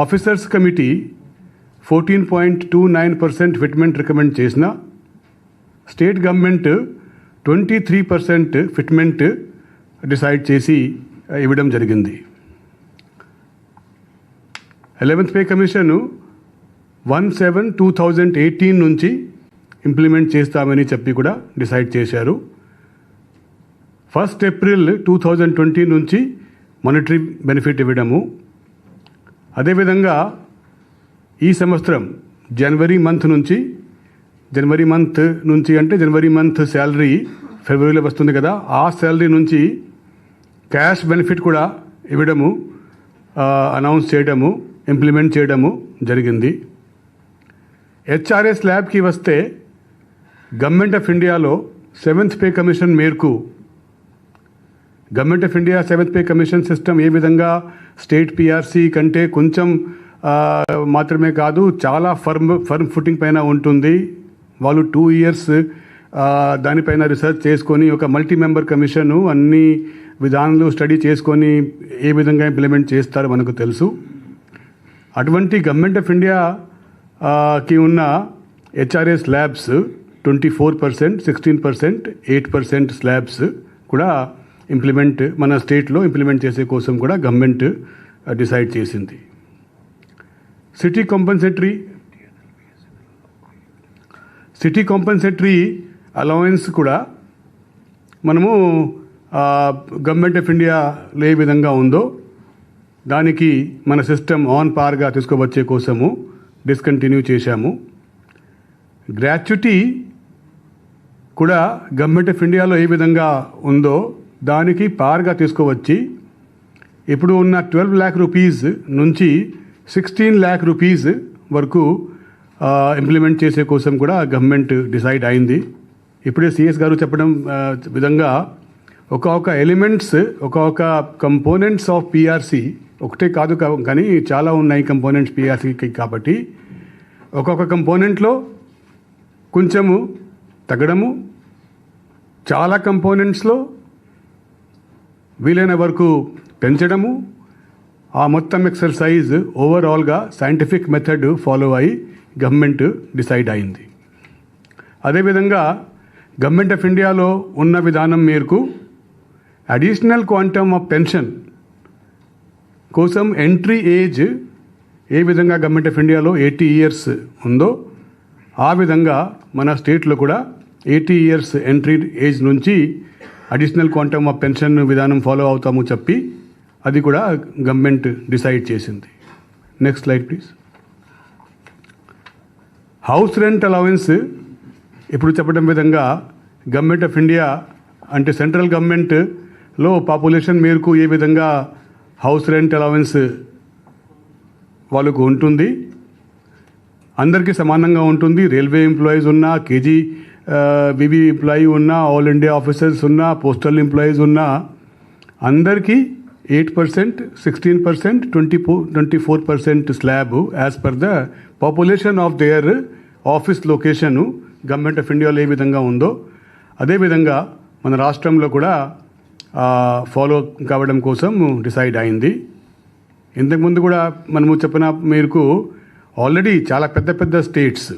ఆఫీసర్స్ కమిటీ 14.29% ఫిట్మెంట్ రికమెండ్ చేసిన స్టేట్ గవర్నమెంట్ 23% ఫిట్మెంట్ డిసైడ్ చేసి ఇవ్వడం జరిగింది. 11th పే కమిషన్ 1/7/2018 నుంచి ఇంప్లిమెంట్ చేస్తామని చెప్పి కూడా డిసైడ్ చేశారు. 1st April 2020 నుంచి మానిటరీ బెనిఫిట్ ఇవ్వడము. అదేవిధంగా ఈ సంవత్సరం జనవరి మంత్ నుంచి అంటే జనవరి మంత్ శాలరీ ఫిబ్రవరిలో వస్తుంది కదా, ఆ శాలరీ నుంచి క్యాష్ బెనిఫిట్ కూడా ఇవ్వడము, అనౌన్స్ చేయడము, ఇంప్లిమెంట్ చేయడము జరిగింది. హెచ్ఆర్ఏ స్లాబ్కి వస్తే గవర్నమెంట్ ఆఫ్ ఇండియాలో 7th పే కమిషన్ మేరకు government of India 7th pay commission system ఏ విధంగా స్టేట్ పిఆర్సి కంటే కొంచెం మాత్రమే కాదు చాలా ఫర్మ్ ఫుటింగ్ పైన ఉంటుంది. వాళ్ళు 2 years దానిపైన రీసెర్చ్ చేసుకొని ఒక మల్టీ మెంబర్ కమిషను అన్ని విధానాలు స్టడీ చేసుకొని ఏ విధంగా ఇంప్లిమెంట్ చేస్తారో మనకు తెలుసు. అటువంటి గవర్నమెంట్ ఆఫ్ ఇండియాకి ఉన్న HRA స్లాబ్స్ 24%, 16%, 8% స్లాబ్స్ కూడా మన స్టేట్లో ఇంప్లిమెంట్ చేసే కోసం కూడా గవర్నమెంట్ డిసైడ్ చేసింది. సిటీ కాంపెన్సేటరీ అలవెన్స్ కూడా మనము గవర్నమెంట్ ఆఫ్ ఇండియాలో ఏ విధంగా ఉందో దానికి మన సిస్టమ్ ఆన్ పార్గా తీసుకువచ్చే కోసము డిస్కంటిన్యూ చేశాము. గ్రాట్యుటీ కూడా గవర్నమెంట్ ఆఫ్ ఇండియాలో ఏ విధంగా ఉందో దానికి పార్గా తీసుకువచ్చి ఇప్పుడు ఉన్న 12 lakh రూపీస్ నుంచి 16 lakh రూపీస్ వరకు ఇంప్లిమెంట్ చేసే కోసం కూడా గవర్నమెంట్ డిసైడ్ అయింది. ఇప్పుడే సిఎస్ గారు చెప్పడం విధంగా ఒక్కొక్క ఎలిమెంట్స్ ఒక్కొక్క కంపోనెంట్స్ ఆఫ్ పిఆర్సి ఒకటే కాదు కానీ చాలా ఉన్నాయి కంపోనెంట్స్ పిఆర్సీకి. కాబట్టి ఒక్కొక్క కంపోనెంట్లో కొంచెము తగ్గడము, చాలా కంపోనెంట్స్లో వీలైన వరకు పెంచడము, ఆ మొత్తం ఎక్సర్సైజ్ ఓవరాల్గా సైంటిఫిక్ మెథడ్ ఫాలో అయ్యి గవర్నమెంట్ డిసైడ్ అయింది. అదేవిధంగా గవర్నమెంట్ ఆఫ్ ఇండియాలో ఉన్న విధానం మేరకు అడిషనల్ క్వాంటమ్ ఆఫ్ పెన్షన్ కోసం ఎంట్రీ ఏజ్ ఏ విధంగా గవర్నమెంట్ ఆఫ్ ఇండియాలో 80 years ఉందో ఆ విధంగా మన స్టేట్లో కూడా 80 years ఎంట్రీ ఏజ్ నుంచి అడిషనల్ క్వాంటమ్ ఆఫ్ పెన్షన్ విధానం ఫాలో అవుతాము చెప్పి అది కూడా గవర్నమెంట్ డిసైడ్ చేసింది. Next slide please. House rent allowance ఇప్పుడు చెప్పడం విధంగా గవర్నమెంట్ ఆఫ్ ఇండియా అంటే సెంట్రల్ గవర్నమెంట్లో పాపులేషన్ మేరకు ఏ విధంగా హౌస్ రెంట్ అలవెన్స్ వాళ్ళకు ఉంటుంది, అందరికీ సమానంగా ఉంటుంది. రైల్వే ఎంప్లాయీస్ ఉన్నా, వివి ఎంప్లాయీ ఉన్నా, ఆల్ ఇండియా ఆఫీసర్స్ ఉన్నా, పోస్టల్ ఎంప్లాయీస్ ఉన్నా అందరికీ 8%, 16%, 24% slab as per the population of their office location government of ఇండియాలో ఏ విధంగా ఉందో అదేవిధంగా మన రాష్ట్రంలో కూడా ఫాలో కావడం కోసం డిసైడ్ అయింది. ఇంతకుముందు కూడా మనము చెప్పిన మేరకు ఆల్రెడీ చాలా పెద్ద states,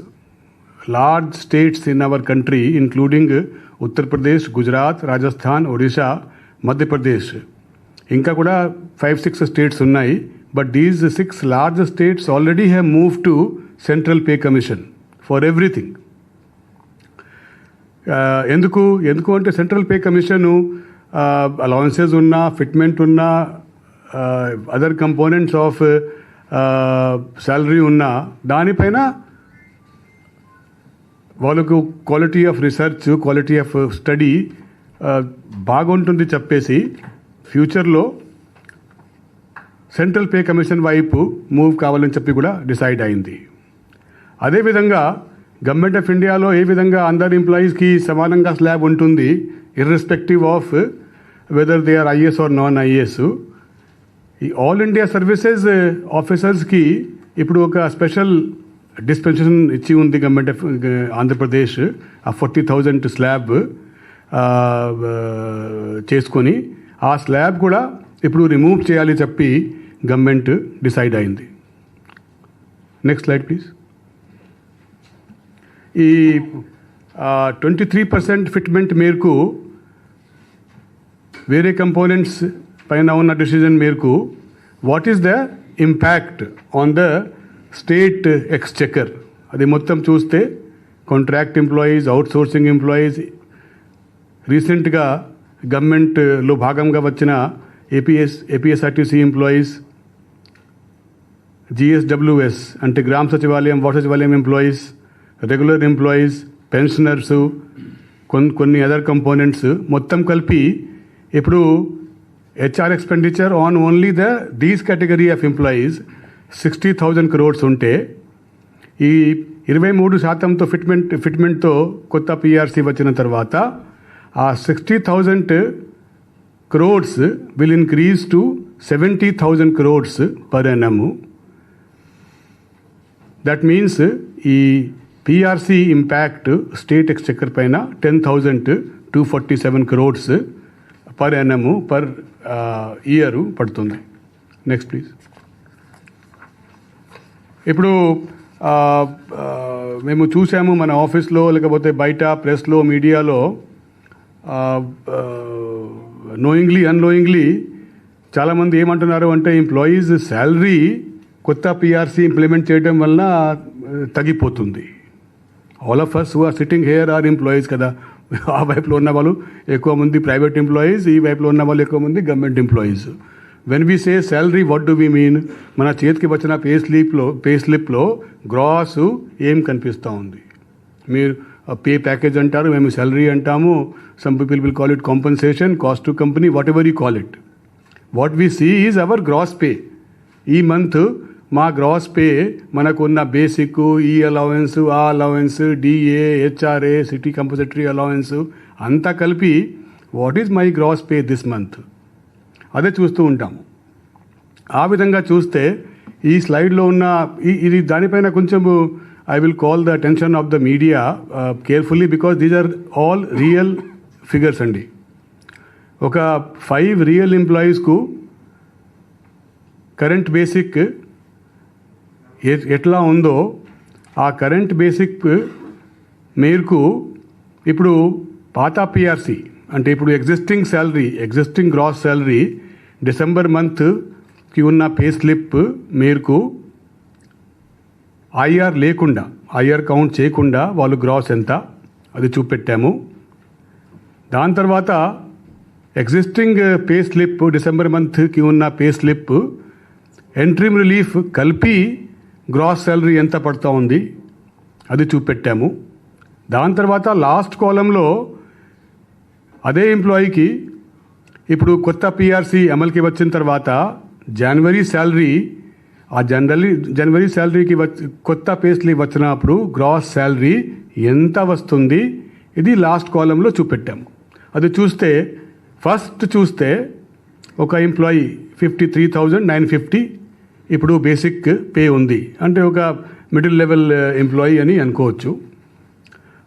large states in our country including Uttar Pradesh, Gujarat, Rajasthan, Odisha, Madhya Pradesh ఇంకా కూడా 5-6 స్టేట్స్ ఉన్నాయి. But these 6 large states already have moved to central pay commission for everything. ఎందుకు అంటే సెంట్రల్ పే కమిషను అలవెన్సెస్ ఉన్నా, ఫిట్మెంట్ ఉన్నా, అదర్ కంపోనెంట్స్ ఆఫ్ శాలరీ ఉన్నా దానిపైన వాళ్ళకు quality of research, quality of study బాగుంటుంది చెప్పేసి ఫ్యూచర్లో సెంట్రల్ పే కమిషన్ వైపు మూవ్ కావాలని చెప్పి కూడా డిసైడ్ అయింది. అదేవిధంగా గవర్నమెంట్ ఆఫ్ ఇండియాలో ఏ విధంగా అందరు ఎంప్లాయీస్కి సమానంగా స్లాబ్ ఉంటుంది irrespective of whether they are IAS or non IAS. ఈ ఆల్ ఇండియా సర్వీసెస్ ఆఫీసర్స్కి ఇప్పుడు ఒక స్పెషల్ డిస్పెన్సేషన్ ఇచ్చి ఉంది గవర్నమెంట్ ఆఫ్ ఆంధ్రప్రదేశ్. ఆ 40,000 స్లాబ్ చేసుకొని ఆ స్లాబ్ కూడా ఇప్పుడు రిమూవ్ చేయాలి చెప్పి గవర్నమెంట్ డిసైడ్ అయింది. Next slide please. ఈ 23% ఫిట్మెంట్ మేరకు వేరే కంపోనెంట్స్ పైన ఉన్న డిసిజన్ మేరకు what is the impact on the state Exchequer అది మొత్తం చూస్తే కాంట్రాక్ట్ ఎంప్లాయీస్, అవుట్సోర్సింగ్ ఎంప్లాయీస్, రీసెంట్గా గవర్నమెంట్లో భాగంగా వచ్చిన ఏపీఎస్ఆర్టీసీ ఎంప్లాయీస్, GSWS అంటే గ్రామ సచివాలయం, వాటర్ సచివాలయం ఎంప్లాయీస్, రెగ్యులర్ ఎంప్లాయీస్, పెన్షనర్సు, కొన్ని అదర్ కంపోనెంట్స్ మొత్తం కలిపి ఇప్పుడు HR expenditure on only these category of employees 60,000 crores ఉంటే ఈ 23%తో ఫిట్మెంట్తో కొత్త పిఆర్సీ వచ్చిన తర్వాత ఆ 60,000 crores will increase to 70,000 crores per annum. That means ఈ పిఆర్సి ఇంపాక్ట్ స్టేట్ ఎక్స్చెక్కర్ పైన 10,247 crores per NM per year పడుతుంది. Next please. ఇప్పుడు మేము చూసాము మన ఆఫీస్లో లేకపోతే బయట ప్రెస్లో మీడియాలో నోయింగ్లీ అన్నోయింగ్లీ చాలామంది ఏమంటున్నారు అంటే ఎంప్లాయీస్ శాలరీ కొత్త పిఆర్సీ ఇంప్లిమెంట్ చేయడం వల్ల తగ్గిపోతుంది. All of us who are sitting here are employees కదా. ఆ వైపులో ఉన్న వాళ్ళు ఎక్కువ మంది ప్రైవేట్ ఎంప్లాయీస్, ఈ వైపులో ఉన్న వాళ్ళు ఎక్కువ మంది government employees. When we say salary what do we mean? మన చేతికి వచ్చిన పే స్లిప్లో గ్రాస్ ఏం కనిపిస్తూ ఉంది? మీరు పే ప్యాకేజ్ అంటారు, మేము శాలరీ అంటాము. Some people will call it compensation, cost to company, whatever you call it. What we see is our gross pay. ఈ మంత్ మా గ్రాస్ పే మనకున్న బేసిక్, ఈ అలవెన్స్, ఆ allowance, DA, HRA, city compensatory allowance అంతా కలిపి what is my gross pay this month, అదే చూస్తూ ఉంటాము. ఆ విధంగా చూస్తే ఈ స్లైడ్లో ఉన్న ఇది దానిపైన కొంచెం I will call the attention of the media carefully because these are all real figures అండి. ఒక 5 రియల్ ఎంప్లాయీస్కు కరెంట్ బేసిక్ ఎట్లా ఉందో ఆ కరెంట్ బేసిక్ మేరకు ఇప్పుడు పాత పిఆర్సి అంటే ఇప్పుడు ఎగ్జిస్టింగ్ గ్రాస్ శాలరీ డిసెంబర్ మంత్కి ఉన్న పే స్లిప్ మేరకు ఐఆర్ లేకుండా, ఐఆర్ కౌంట్ చేయకుండా వాళ్ళు గ్రాస్ ఎంత అది చూపెట్టాము. దాని తర్వాత ఎగ్జిస్టింగ్ పే స్లిప్ డిసెంబర్ మంత్కి ఉన్న పే స్లిప్ ఎంట్రీమ్ రిలీఫ్ కలిపి గ్రాస్ శాలరీ ఎంత పడుతూ ఉంది అది చూపెట్టాము. దాని తర్వాత లాస్ట్ కాలంలో అదే ఎంప్లాయీకి ఇప్పుడు కొత్త పిఆర్సి అమలుకి వచ్చిన తర్వాత జనవరి శాలరీ, ఆ జనవరి శాలరీకి కొత్త పే స్లిప్ వచ్చినప్పుడు గ్రాస్ శాలరీ ఎంత వస్తుంది ఇది లాస్ట్ కాలంలో చూపెట్టాము. అది చూస్తే ఫస్ట్ చూస్తే ఒక ఎంప్లాయీ 53,950 ఇప్పుడు బేసిక్ పే ఉంది అంటే ఒక మిడిల్ లెవెల్ ఎంప్లాయీ అని అనుకోవచ్చు.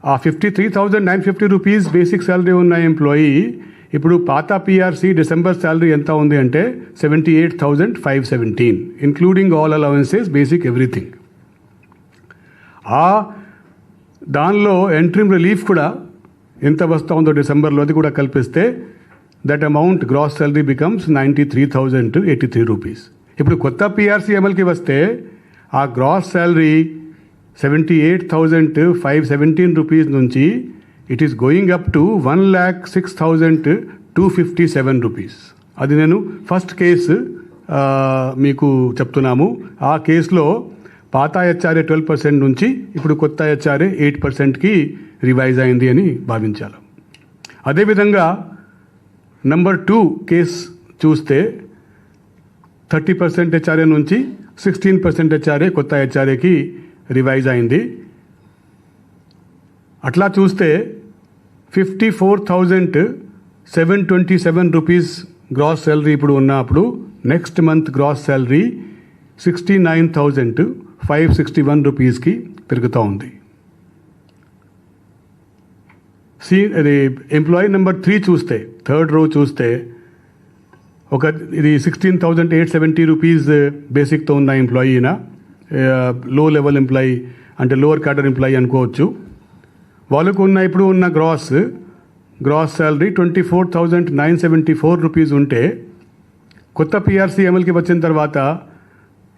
ఆ 53,950 రూపీస్ బేసిక్ శాలరీ ఉన్న ఎంప్లాయీ ఇప్పుడు పాత పిఆర్సి డిసెంబర్ శాలరీ ఎంత ఉంది అంటే 78,517 including all allowances, basic everything. దానిలో ఎంట్రీమ్ రిలీఫ్ కూడా ఎంత వస్తూ ఉందో డిసెంబర్లో అది కూడా కల్పిస్తే that amount gross salary becomes 93,083 rupees. ఇప్పుడు కొత్త పిఆర్సీ అమలుకి వస్తే ఆ గ్రాస్ శాలరీ 78,517 రూపీస్ నుంచి it is going up to 1,06,257 rupees. అది నేను ఫస్ట్ కేసు మీకు చెప్తున్నాము. ఆ కేసులో పాత హెచ్ఆర్ఏ 12% నుంచి ఇప్పుడు కొత్త హెచ్ఆర్ఏ 8%కి రివైజ్ అయింది అని భావించాలి. అదేవిధంగా నెంబర్ 2 కేస్ చూస్తే 30% హెచ్ఆర్ఏ నుంచి 16% హెచ్ఆర్ఏ కొత్త హెచ్ఆర్ఏకి రివైజ్ అయింది. అట్లా చూస్తే 54,727 రూపీస్ గ్రాస్ శాలరీ ఇప్పుడు ఉన్నప్పుడు నెక్స్ట్ మంత్ గ్రాస్ శాలరీ 69,561 రూపీస్కి పెరుగుతూ ఉంది. అది ఎంప్లాయీ నెంబర్ 3 చూస్తే థర్డ్ రో చూస్తే ఇది 16,870 రూపీస్ బేసిక్తో ఉన్న ఎంప్లాయీనా, లో లెవెల్ ఎంప్లాయీ అంటే లోవర్ క్యాడర్ ఎంప్లాయీ అనుకోవచ్చు. వాళ్ళకు ఇప్పుడు ఉన్న గ్రాస్ శాలరీ 24,974 రూపీస్ ఉంటే కొత్త పిఆర్సీ అమలుకి వచ్చిన తర్వాత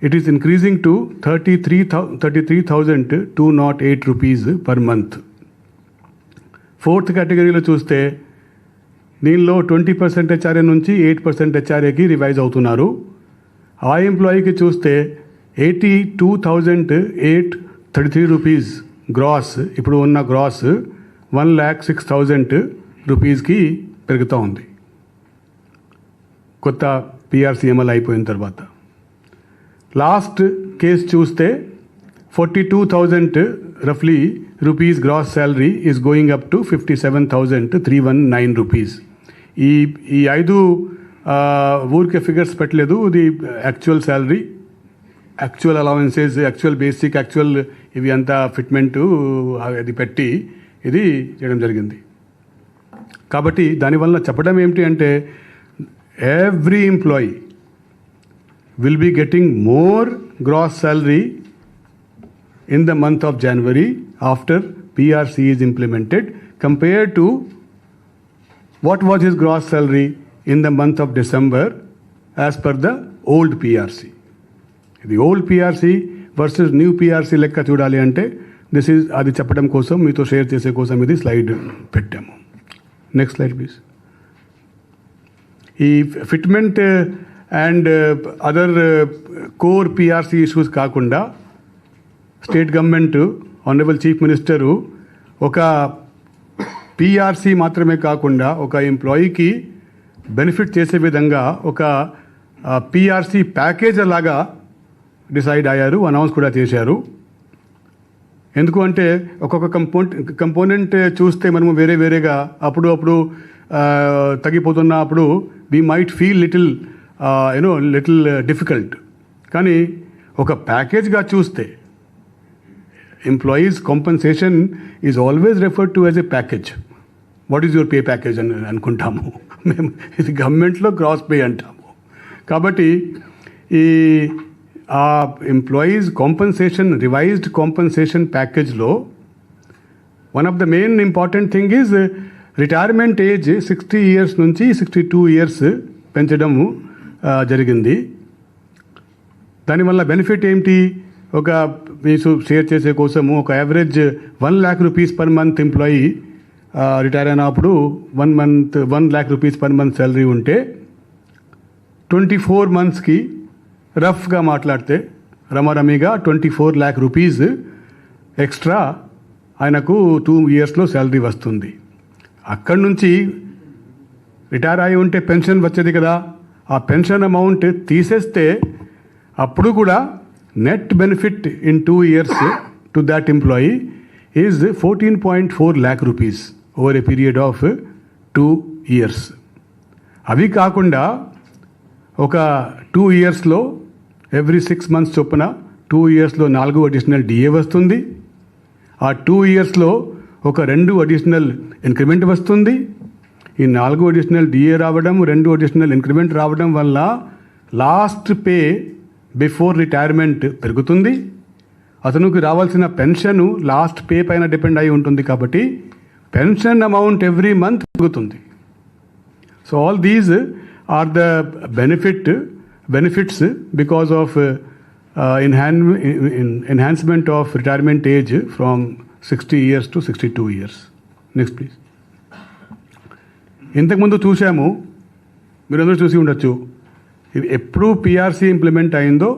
it is increasing to 33,208 rupees per month. Fourth కేటగిరీలో చూస్తే దీనిలో 20% హెచ్ఆర్ఏ నుంచి 8% హెచ్ఆర్ఏకి రివైజ్ అవుతున్నారు. ఆ ఎంప్లాయీకి చూస్తే 82,833 రూపీస్ గ్రాస్ ఇప్పుడు ఉన్న గ్రాస్ 1,06,000 రూపీస్కి పెరుగుతూ ఉంది కొత్త పిఆర్సీ అమలు అయిపోయిన తర్వాత. లాస్ట్ కేసు చూస్తే 42,000 రఫ్లీ rupees gross salary is going up to 57,319 rupees. ఈ 5 ఊరికే ఫిగర్స్ పెట్టలేదు, ఇది actual salary actual allowances, actual basic, actual ఇవి అంతా ఫిట్మెంట్ అది పెట్టి ఇది చేయడం జరిగింది. కాబట్టి దానివల్ల చెప్పడం ఏమిటి అంటే every employee will be getting more gross salary in the month of January after PRC is implemented compared to what was his gross salary in the month of December as per the old PRC. The old PRC versus new PRC లెక్క చూడాలి అంటే this is అది చెప్పడం కోసం మీతో share చేసే కోసం ఇది స్లైడ్ పెట్టాము. Next slide please. ఈ fitment and other core PRC issues కాకుండా state government honourable chief minister ఒక పిఆర్సి మాత్రమే కాకుండా ఒక ఎంప్లాయీకి బెనిఫిట్ చేసే విధంగా ఒక పిఆర్సి ప్యాకేజ్ లాగా డిసైడ్ అయ్యారు, అనౌన్స్ కూడా చేశారు. ఎందుకు అంటే ఒక్కొక్క కంపోనెంట్ చూస్తే మనము వేరే వేరేగా అప్పుడు తగ్గిపోతున్నప్పుడు we might feel little little difficult. కానీ ఒక ప్యాకేజ్గా చూస్తే employees compensation is always referred to as a package. What is your pay package అని అనుకుంటాము మేము, ఇది గవర్నమెంట్లో గ్రాస్ పే అంటాము. కాబట్టి ఈ ఆ ఎంప్లాయీస్ కాంపన్సేషన్ రివైజ్డ్ కాంపన్సేషన్ ప్యాకేజ్లో one of the main important thing is retirement age 60 years నుంచి 62 years పెంచడము జరిగింది. దానివల్ల బెనిఫిట్ ఏమిటి? ఒక మీకు షేర్ చేసే కోసము ఒక average 1 lakh rupees per month employee retire అయినప్పుడు 1 lakh rupees per month salary ఉంటే 24 monthsకి రఫ్గా మాట్లాడితే రమారమిగా 24 lakh rupees ఎక్స్ట్రా ఆయనకు 2 yearsలో శాలరీ వస్తుంది. అక్కడి నుంచి రిటైర్ అయి ఉంటే పెన్షన్ వచ్చేది కదా, ఆ పెన్షన్ అమౌంట్ తీసేస్తే అప్పుడు కూడా net benefit in 2 years to that employee is 14.4 lakh rupees over a period of 2 years. అవి కాకుండా ఒక 2 yearsలో ఎవ్రీ 6 months చొప్పున 2 yearsలో 4 అడిషనల్ డిఏ వస్తుంది. ఆ 2 yearsలో ఒక 2 అడిషనల్ ఇంక్రిమెంట్ వస్తుంది. ఈ 4 అడిషనల్ డిఏ రావడం, 2 అడిషనల్ ఇంక్రిమెంట్ రావడం వల్ల లాస్ట్ పే బిఫోర్ రిటైర్మెంట్ పెరుగుతుంది. అతనికి రావాల్సిన పెన్షన్ లాస్ట్ పే పైన డిపెండ్ అయి ఉంటుంది కాబట్టి పెన్షన్ అమౌంట్ ఎవ్రీ మంత్ పెరుగుతుంది. So all these are the benefits because of enhancement of retirement age from 60 years to 62 years. Next please. ఇంతకుముందు చూసాము, మీరందరూ చూసి ఉండొచ్చు, ఎప్పుడు పిఆర్సీ ఇంప్లిమెంట్ అయిందో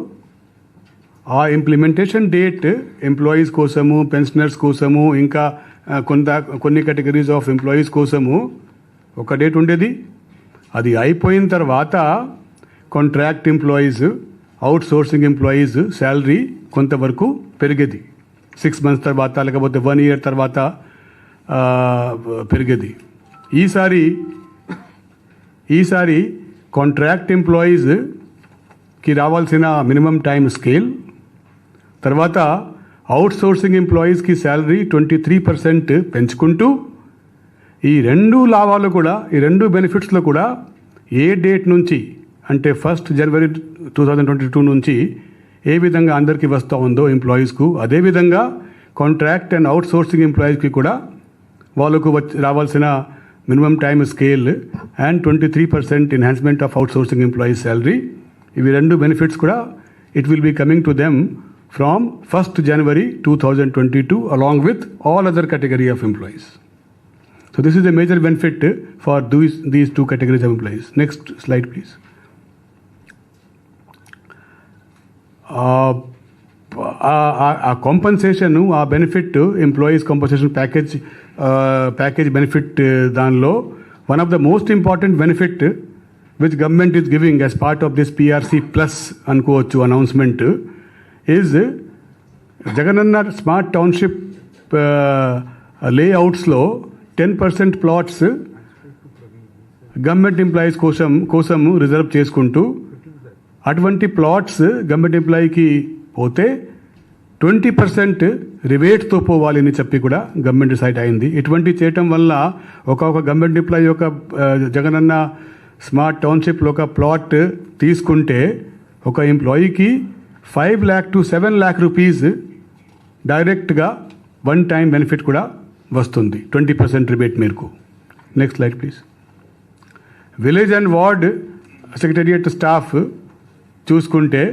ఆ ఇంప్లిమెంటేషన్ డేట్ ఎంప్లాయీస్ కోసము, పెన్షనర్స్ కోసము, ఇంకా కొన్ని కేటగిరీస్ ఆఫ్ ఎంప్లాయీస్ కోసము ఒక డేట్ ఉండేది. అది అయిపోయిన తర్వాత contract employees, out sourcing employees salary కొంతవరకు పెరిగేది. 6 months తర్వాత లేకపోతే 1 year తర్వాత పెరిగేది. ఈసారి కాంట్రాక్ట్ ఎంప్లాయీస్కి రావాల్సిన మినిమం టైం స్కేల్, తర్వాత అవుట్ సోర్సింగ్ ఎంప్లాయీస్కి శాలరీ 23% పెంచుకుంటూ ఈ 2 లాభాలు కూడా, ఈ 2 బెనిఫిట్స్లో కూడా ఏ డేట్ నుంచి అంటే 1st January 2022 నుంచి ఏ విధంగా అందరికీ వస్తూ ఉందో ఎంప్లాయీస్కు, అదేవిధంగా కాంట్రాక్ట్ అండ్ అవుట్ సోర్సింగ్ ఎంప్లాయీస్కి కూడా వాళ్ళకు రావాల్సిన minimum time scale and 23% enhancement of outsourcing employees salary, ఇవి 2 బెనిఫిట్స్ కూడా it will be coming to them from 1st January 2022 along with all other category of employees. So this is a major benefit for these 2 categories of employees. Next slide please. ఆ compensation, ఆ benefit, employees compensation package benefit దానిలో one of the most important benefit which government is giving as part of this PRC plus అనుకోవచ్చు announcement is Jagananna smart township లేఅవుట్స్లో 10% plots government employees కోసం reserve చేసుకుంటూ అటువంటి plots government ఎంప్లాయీకి పోతే 20% రివేట్తో పోవాలి అని చెప్పి కూడా గవర్నమెంట్ డిసైడ్ అయింది. ఇటువంటి చేయటం వల్ల ఒక గవర్నమెంట్ ఎంప్లాయీ యొక్క జగనన్న స్మార్ట్ టౌన్షిప్లో ఒక ప్లాట్ తీసుకుంటే ఒక ఎంప్లాయీకి 5 lakh to 7 lakh rupees డైరెక్ట్గా వన్ టైం బెనిఫిట్ కూడా వస్తుంది 20% రిబేట్ మేరకు. Next slide please. Village and ward secretariat staff చూసుకుంటే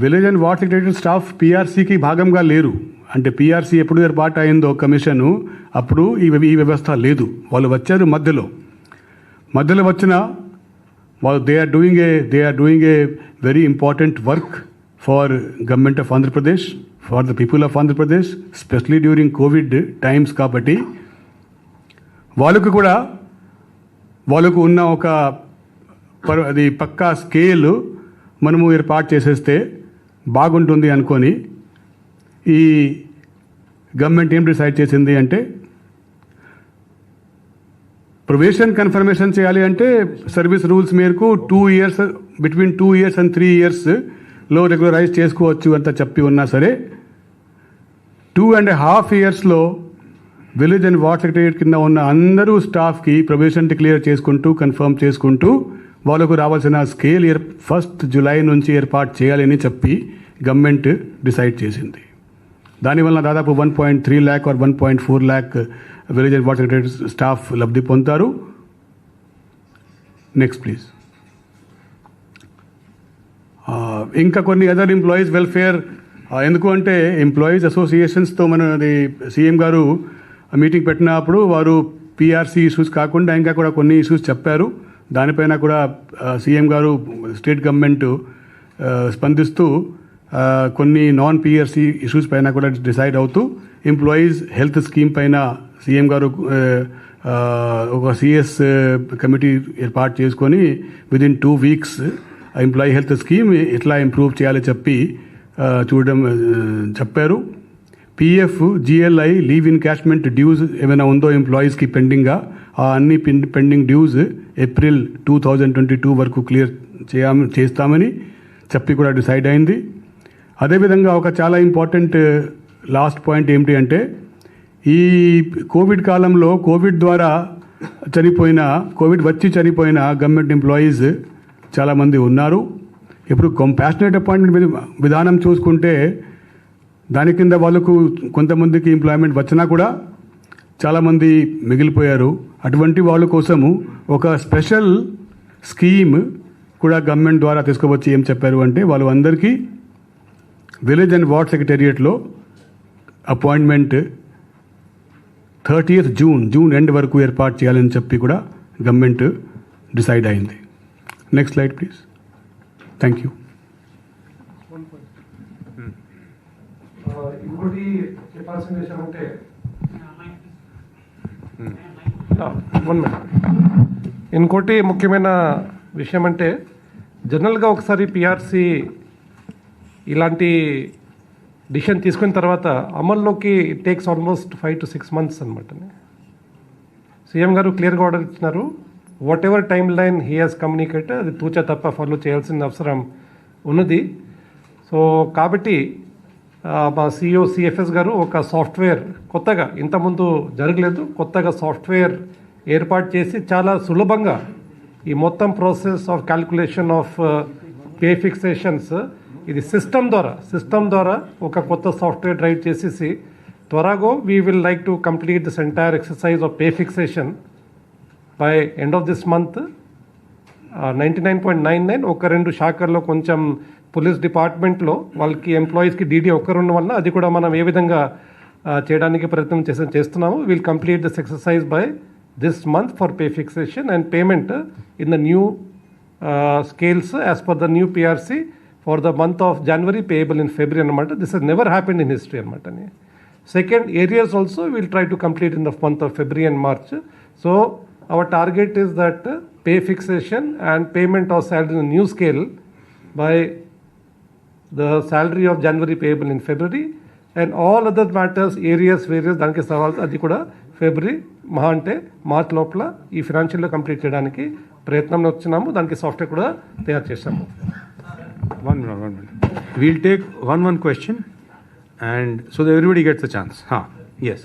village and ward secretariat staff పిఆర్సీకి భాగంగా లేరు. అంటే పిఆర్సీ ఎప్పుడు ఏర్పాటు అయిందో కమిషను అప్పుడు ఈ వ్యవస్థ లేదు. వాళ్ళు వచ్చారు మధ్యలో వచ్చిన వాళ్ళు they are doing a very important work far government of Andhra Pradesh, for the people of Andhra Pradesh, especially during Covid times. కాబట్టి వాళ్ళకు ఉన్న ఒక అది పక్కా స్కేల్ మనము ఏర్పాటు చేసేస్తే బాగుంటుంది అనుకొని ఈ గవర్నమెంట్ ఏం డిసైడ్ చేసింది అంటే ప్రొబేషన్ కన్ఫర్మేషన్ చేయాలి అంటే సర్వీస్ రూల్స్ మేరకు 2 years బిట్వీన్ 2 years and 3 yearsలో రెగ్యులరైజ్ చేసుకోవచ్చు అంత చెప్పి ఉన్నా సరే 2.5 yearsలో విలేజ్ అండ్ వార్డ్ సెక్రటేరియట్ కింద ఉన్న అందరూ స్టాఫ్కి ప్రొబేషన్ డిక్లేర్ చేసుకుంటూ కన్ఫర్మ్ చేసుకుంటూ వాళ్ళకు రావాల్సిన స్కేల్ 1st July నుంచి ఏర్పాటు చేయాలని చెప్పి గవర్నమెంట్ డిసైడ్ చేసింది. దానివల్ల దాదాపు 1.3 lakh or 1.4 lakh village and ward secretary staff లబ్ధి పొందుతారు. Next please. ఇంకా కొన్ని అదర్ ఎంప్లాయీస్ వెల్ఫేర్ ఎందుకు అంటే ఎంప్లాయీస్ అసోసియేషన్స్తో మనది సీఎం గారు మీటింగ్ పెట్టినప్పుడు వారు పిఆర్సీ ఇష్యూస్ కాకుండా ఇంకా కూడా కొన్ని ఇష్యూస్ చెప్పారు. దానిపైన కూడా సీఎం గారు స్టేట్ గవర్నమెంట్ స్పందిస్తూ కొన్ని నాన్ పిఆర్సీ ఇష్యూస్ పైన కూడా డిసైడ్ అవుతూ ఎంప్లాయీస్ హెల్త్ స్కీమ్ పైన సీఎం గారు ఒక సిఎస్ కమిటీ ఏర్పాటు చేసుకొని within 2 weeks employee health scheme ఎట్లా ఇంప్రూవ్ చేయాలో చెప్పారు. పిఎఫ్, జిఎల్ఐ, లీవ్ ఇన్కాష్మెంట్ డ్యూస్ ఏమైనా ఉందో ఎంప్లాయీస్కి పెండింగ్గా ఆ అన్ని పెండింగ్ డ్యూస్ April 2022 వరకు క్లియర్ చేస్తామని చెప్పి కూడా డిసైడ్ అయింది. అదేవిధంగా ఒక చాలా ఇంపార్టెంట్ లాస్ట్ పాయింట్ ఏమిటి అంటే ఈ కోవిడ్ కాలంలో కోవిడ్ వచ్చి చనిపోయిన గవర్నమెంట్ ఎంప్లాయీస్ చాలామంది ఉన్నారు. ఇప్పుడు కంపాషనేట్ అపాయింట్మెంట్ విధానం చూసుకుంటే దాని కింద వాళ్ళకు కొంతమందికి ఎంప్లాయ్మెంట్ వచ్చినా కూడా చాలామంది మిగిలిపోయారు. అటువంటి వాళ్ళ కోసము ఒక స్పెషల్ స్కీమ్ కూడా గవర్నమెంట్ ద్వారా తీసుకువచ్చి ఏం చెప్పారు అంటే వాళ్ళు అందరికీ విలేజ్ అండ్ వార్డ్ సెక్రటేరియట్లో అపాయింట్మెంట్ 30th June ఎండ్ వరకు ఏర్పాటు చేయాలని చెప్పి కూడా గవర్నమెంట్ డిసైడ్ అయింది. Next slide please. Thank you. ఇంకోటి చెప్పాల్సిన విషయం అంటే 1 minute. ఇంకోటి ముఖ్యమైన విషయం అంటే జనరల్గా ఒకసారి పిఆర్సీ ఇలాంటి డిసిషన్ తీసుకున్న తర్వాత అమల్లోకి it takes almost 5 to 6 months అనమాట. సీఎం గారు క్లియర్గా ఆర్డర్ ఇచ్చినారు. What ever time line he has communicated అది తూచా తప్ప ఫాలో చేయాల్సిన అవసరం ఉన్నది. సో కాబట్టి మా సిఇఓ సిఎఫ్ఎస్ గారు ఒక సాఫ్ట్వేర్ కొత్తగా ఇంతకుముందు జరగలేదు కొత్తగా సాఫ్ట్వేర్ ఏర్పాటు చేసి చాలా సులభంగా ఈ మొత్తం process of calculation of pay fixations ఇది సిస్టమ్ ద్వారా ఒక కొత్త సాఫ్ట్వేర్ డ్రైవ్ చేసేసి త్వరగా we will like to complete this entire exercise of pay fixation by end of this month. 99.99 ఒక 2 శాఖల్లో కొంచెం పోలీస్ డిపార్ట్మెంట్లో వాళ్ళకి ఎంప్లాయీస్కి డీడీ ఒక్కరున్న వల్ల అది కూడా మనం ఏ విధంగా చేయడానికి ప్రయత్నం చేస్తున్నాము. Will complete this exercise by this month for pay fixation and payment in the new scales as per the new PRC for the month of January payable in February అనమాట. This has never happened in history అనమాట. Second arrears also will try to complete in the month of February and March. So our target is that pay fixation and payment of salary in a new scale by the salary of January payable in February and all other matters areas various దానికి సవాల్స్ అది కూడా February మహా అంటే March లోపల ఈ ఫైనాన్షియల్లో complete చేయడానికి ప్రయత్నంలో వచ్చినాము. దానికి సాఫ్ట్వేర్ కూడా తయారు చేసాము. 1 minute. We'll take one question, and so that everybody gets a chance. Yes.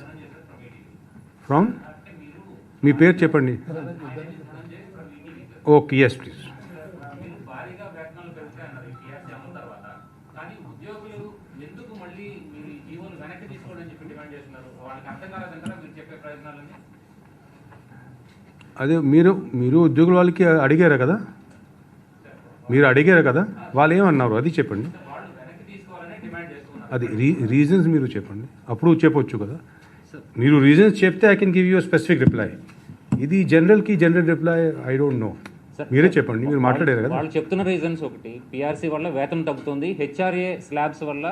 From? మీ పేరు చెప్పండి. Okay, yes please. అదే మీరు ఉద్యోగుల వాళ్ళకి అడిగారు కదా, వాళ్ళు ఏమన్నారు అది చెప్పండి. అది రీజన్స్ మీరు చెప్పండి, అప్పుడు చెప్పొచ్చు కదా. మీరు రీజన్స్ చెప్తే I can give you specific reply. ఇది general reply I don't know. మీరే చెప్పండి, మీరు మాట్లాడారు కదా. వాళ్ళు చెప్తున్న రీజన్స్ ఒకటి, పిఆర్సీ వల్ల వేతనం తగ్గుతుంది, హెచ్ఆర్ఏ స్లాబ్స్ వల్ల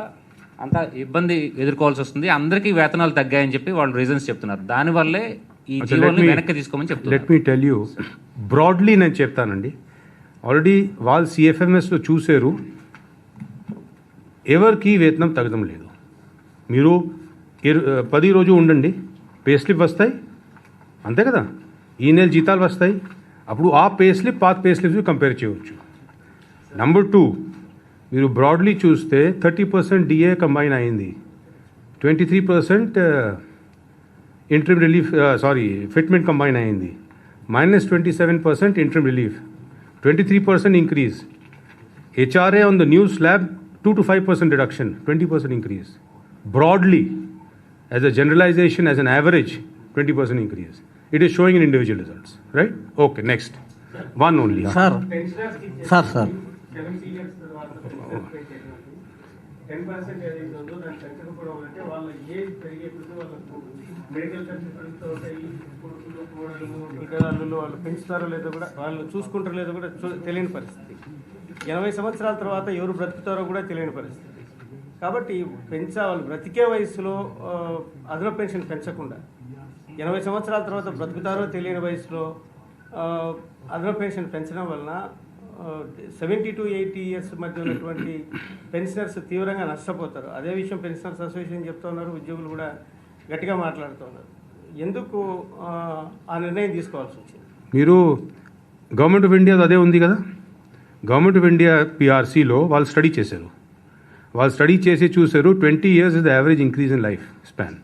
అంత ఇబ్బంది ఎదుర్కోవాల్సి వస్తుంది, అందరికీ వేతనాలు తగ్గాయని చెప్పి వాళ్ళు రీజన్స్ చెప్తున్నారు. దానివల్లే ఈ జీవోని వెనక్కి తీసుకోమని చెప్తున్నారు. Let me tell you broadly, నేను చెప్తానండి. ఆల్రెడీ వాళ్ళు సిఎఫ్ఎంఎస్లో చూసారు, ఎవరికి వేతనం తగ్గడం లేదు. మీరు 10 రోజు ఉండండి, పే స్లిప్ వస్తాయి, అంతే కదా. ఈ నెల జీతాలు వస్తాయి, అప్పుడు ఆ పే స్లిప్ పాత పే స్లిప్స్ కంపేర్ చేయవచ్చు. నెంబర్ 2, మీరు బ్రాడ్లీ చూస్తే 30% డిఏ కంబైన్ అయింది, 23% ఇంటరిమ్ రిలీఫ్ ఫిట్మెంట్ కంబైన్ అయింది, -27% interim relief, 23% increase. HRA on the new slab 2 to 5% reduction, 20% increase. Broadly, as a generalization, as an average, 20% increase. It is showing in individual results, right? Okay, next. One only. Sir. 10% ఏదైతే ఉందో దాన్ని పెంచకపోవడం అంటే వాళ్ళ age పెరిగేప్పుడు వాళ్ళకు medical ఖర్చు పెరుగుతూ ఉంటాయి. కొడుకులు, కోడలు, బిడ్డలు వాళ్ళు పెంచుతారో లేదో కూడా, వాళ్ళు చూసుకుంటారో లేదో కూడా తెలియని పరిస్థితి. 80 సంవత్సరాల తర్వాత ఎవరు బ్రతుకుతారో కూడా తెలియని పరిస్థితి. కాబట్టి వాళ్ళు బ్రతికే వయసులో అదనపు పెన్షన్ పెంచకుండా 80 సంవత్సరాల తర్వాత బ్రతుకుతారో తెలియని వయసులో అదనపు పెన్షన్ పెంచడం వలన 70 to 80 years మధ్య ఉన్నటువంటి పెన్షనర్స్ తీవ్రంగా నష్టపోతారు. అదే విషయం పెన్షనర్స్ అసోసియేషన్ చెప్తున్నారు, ఉద్యోగులు కూడా గట్టిగా మాట్లాడుతున్నారు. ఎందుకు ఆ నిర్ణయం తీసుకోవాల్సి వచ్చింది? మీరు గవర్నమెంట్ ఆఫ్ ఇండియా అదే ఉంది కదా, గవర్నమెంట్ ఆఫ్ ఇండియా పిఆర్సీలో వాళ్ళు స్టడీ చేశారు. వాళ్ళు స్టడీ చేసి చూశారు 20 years is the average increase in life span.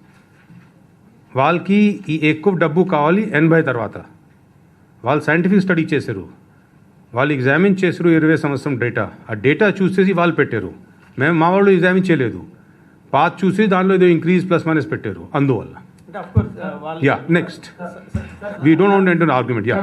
వాళ్ళకి ఈ ఎక్కువ డబ్బు కావాలి 80 తర్వాత. వాళ్ళు సైంటిఫిక్ స్టడీ చేశారు, వాళ్ళు ఎగ్జామిన్ చేశారు 20 సంవత్సరం డేటా. ఆ డేటా చూసేసి వాళ్ళు పెట్టారు. మా వాళ్ళు ఎగ్జామిన్ చేయలేదు, పాత చూసి దానిలో ఏదో ఇంక్రీజ్ ప్లస్ మైనస్ పెట్టారు. అందువల్ల yeah next we don't want to argument. Yeah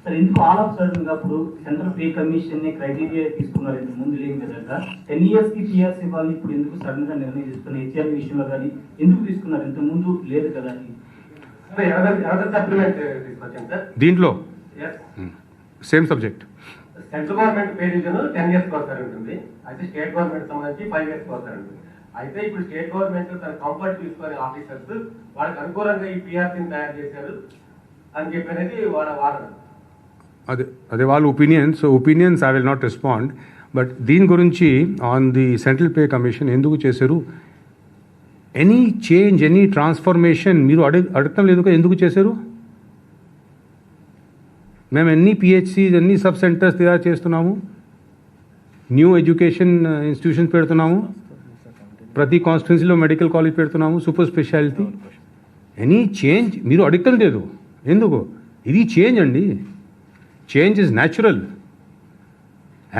sir, ఎందుకు ఆల్ ఆఫ్ సడన్ గా ఇప్పుడు సెంట్రల్ పే కమిషన్ ని క్రైటీరియా తీసుకున్నారు, ఇంతకు ముందు లేని విధంగా 10 years కి పిఆర్సీ వాళ్ళు ఇప్పుడు ఎందుకు సడన్ గా నిర్ణయం తీసుకున్నారు? హెచ్ఆర్ విషయంలో కానీ ఎందుకు తీసుకున్నారు? ఇంతకు ముందు లేదు కదా. దీంట్లో same subject. Central government pay revision 10 years ఒకసారి ఉంటుంది, అయితే స్టేట్ గవర్నమెంట్ సంబంధించి 5 years ఒకసారి ఉంటుంది. అయితే ఇప్పుడు స్టేట్ గవర్నమెంట్ తన కంఫర్ట్ తీసుకొని ఆఫీసర్స్ వాళ్ళకి అనుకూలంగా ఈ పిఆర్సీని తయారు చేశారు అని చెప్పి అనేది వాళ్ళ వాదన. అదే వాళ్ళ opinions. Opinions I will not respond. But దీని గురించి on the central pay commission ఎందుకు చేశారు, ఎనీ చేంజ్, ఎనీ ట్రాన్స్ఫర్మేషన్ మీరు అడగటం లేదు కదా, ఎందుకు చేశారు? మేము ఎన్ని పిహెచ్సిస్, ఎన్ని సబ్ సెంటర్స్ తయారు చేస్తున్నాము, న్యూ ఎడ్యుకేషన్ ఇన్స్టిట్యూషన్స్ పెడుతున్నాము, ప్రతి కాన్స్టిట్యున్సీలో మెడికల్ కాలేజ్ పెడుతున్నాము, సూపర్ స్పెషాలిటీ. ఎనీ చేంజ్ మీరు అడగటం లేదు, ఎందుకు? ఇది చేంజ్ అండి. Change is natural.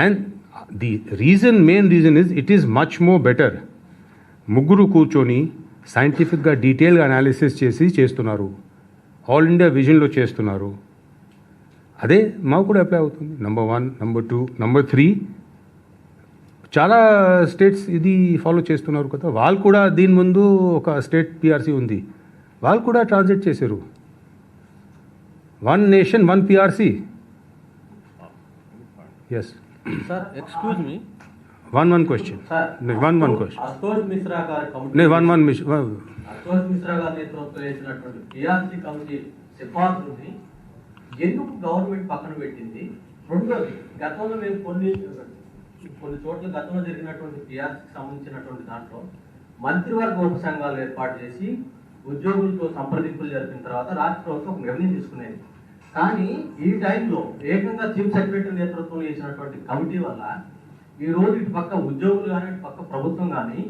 And the main reason is it is much more better. ముగ్గురు కూర్చొని సైంటిఫిక్గా డీటెయిల్గా అనాలిసిస్ చేస్తున్నారు, ఆల్ ఇండియా విజన్లో చేస్తున్నారు. అదే మాకు కూడా అప్లై అవుతుంది. నెంబర్ 1. నెంబర్ 2. నెంబర్ 3, చాలా స్టేట్స్ ఇది ఫాలో చేస్తున్నారు కదా. వాళ్ళు కూడా దీని ముందు ఒక స్టేట్ పిఆర్సీ ఉంది, వాళ్ళు కూడా ట్రాన్స్లేట్ చేశారు. 1 nation 1 PRC. Yes sir, excuse me, one question. One question. Ashok Mishra గారి కమిటీ, అశోక్ మిశ్రా గారి నేతృత్వంలో వేసినటువంటి పిఆర్సీ కమిటీ సిఫార్సుని ఎందుకు గవర్నమెంట్ పక్కన పెట్టింది? రెండోది, గతంలో మేము కొన్ని చోట్ల గతంలో జరిగినటువంటి పిఆర్సీకి సంబంధించినటువంటి దాంట్లో మంత్రివర్గ ఉపసంఘాలు ఏర్పాటు చేసి ఉద్యోగులతో సంప్రదింపులు జరిపిన తర్వాత రాష్ట్ర ప్రభుత్వం ఒక నిర్ణయం తీసుకునేది. కానీ ఈ టైంలో ఏకంగా చీఫ్ సెక్రటరీ నేతృత్వంలో చేసినటువంటి కమిటీ వల్ల ఈ రోజు ఇటు పక్క ఉద్యోగులు కానీ ఇటు పక్క ప్రభుత్వం కానీ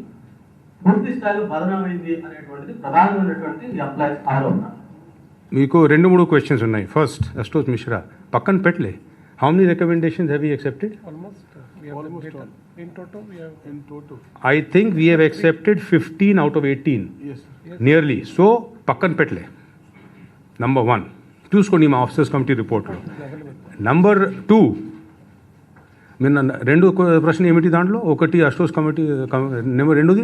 పూర్తి స్థాయిలో బదనామైంది అనేటువంటిది ప్రధానమైనటువంటి ఎంప్లాయీస్ ఆరోపణ. మీకు 2-3 క్వశ్చన్స్ ఉన్నాయి. ఫస్ట్ అశోక్ మిశ్రా పక్కన పెట్టలే. How many recommendations have you accepted? In total. I think we have accepted 15 out of 18. Yes. Nearly. So, పక్కన పెట్టలే. Number 1. చూసుకోండి మా ఆఫీసర్స్ కమిటీ రిపోర్ట్లో. నంబర్ 2, మీరు 2 ప్రశ్న ఏమిటి దాంట్లో? ఒకటి అశోక్ కమిటీ, రెండోది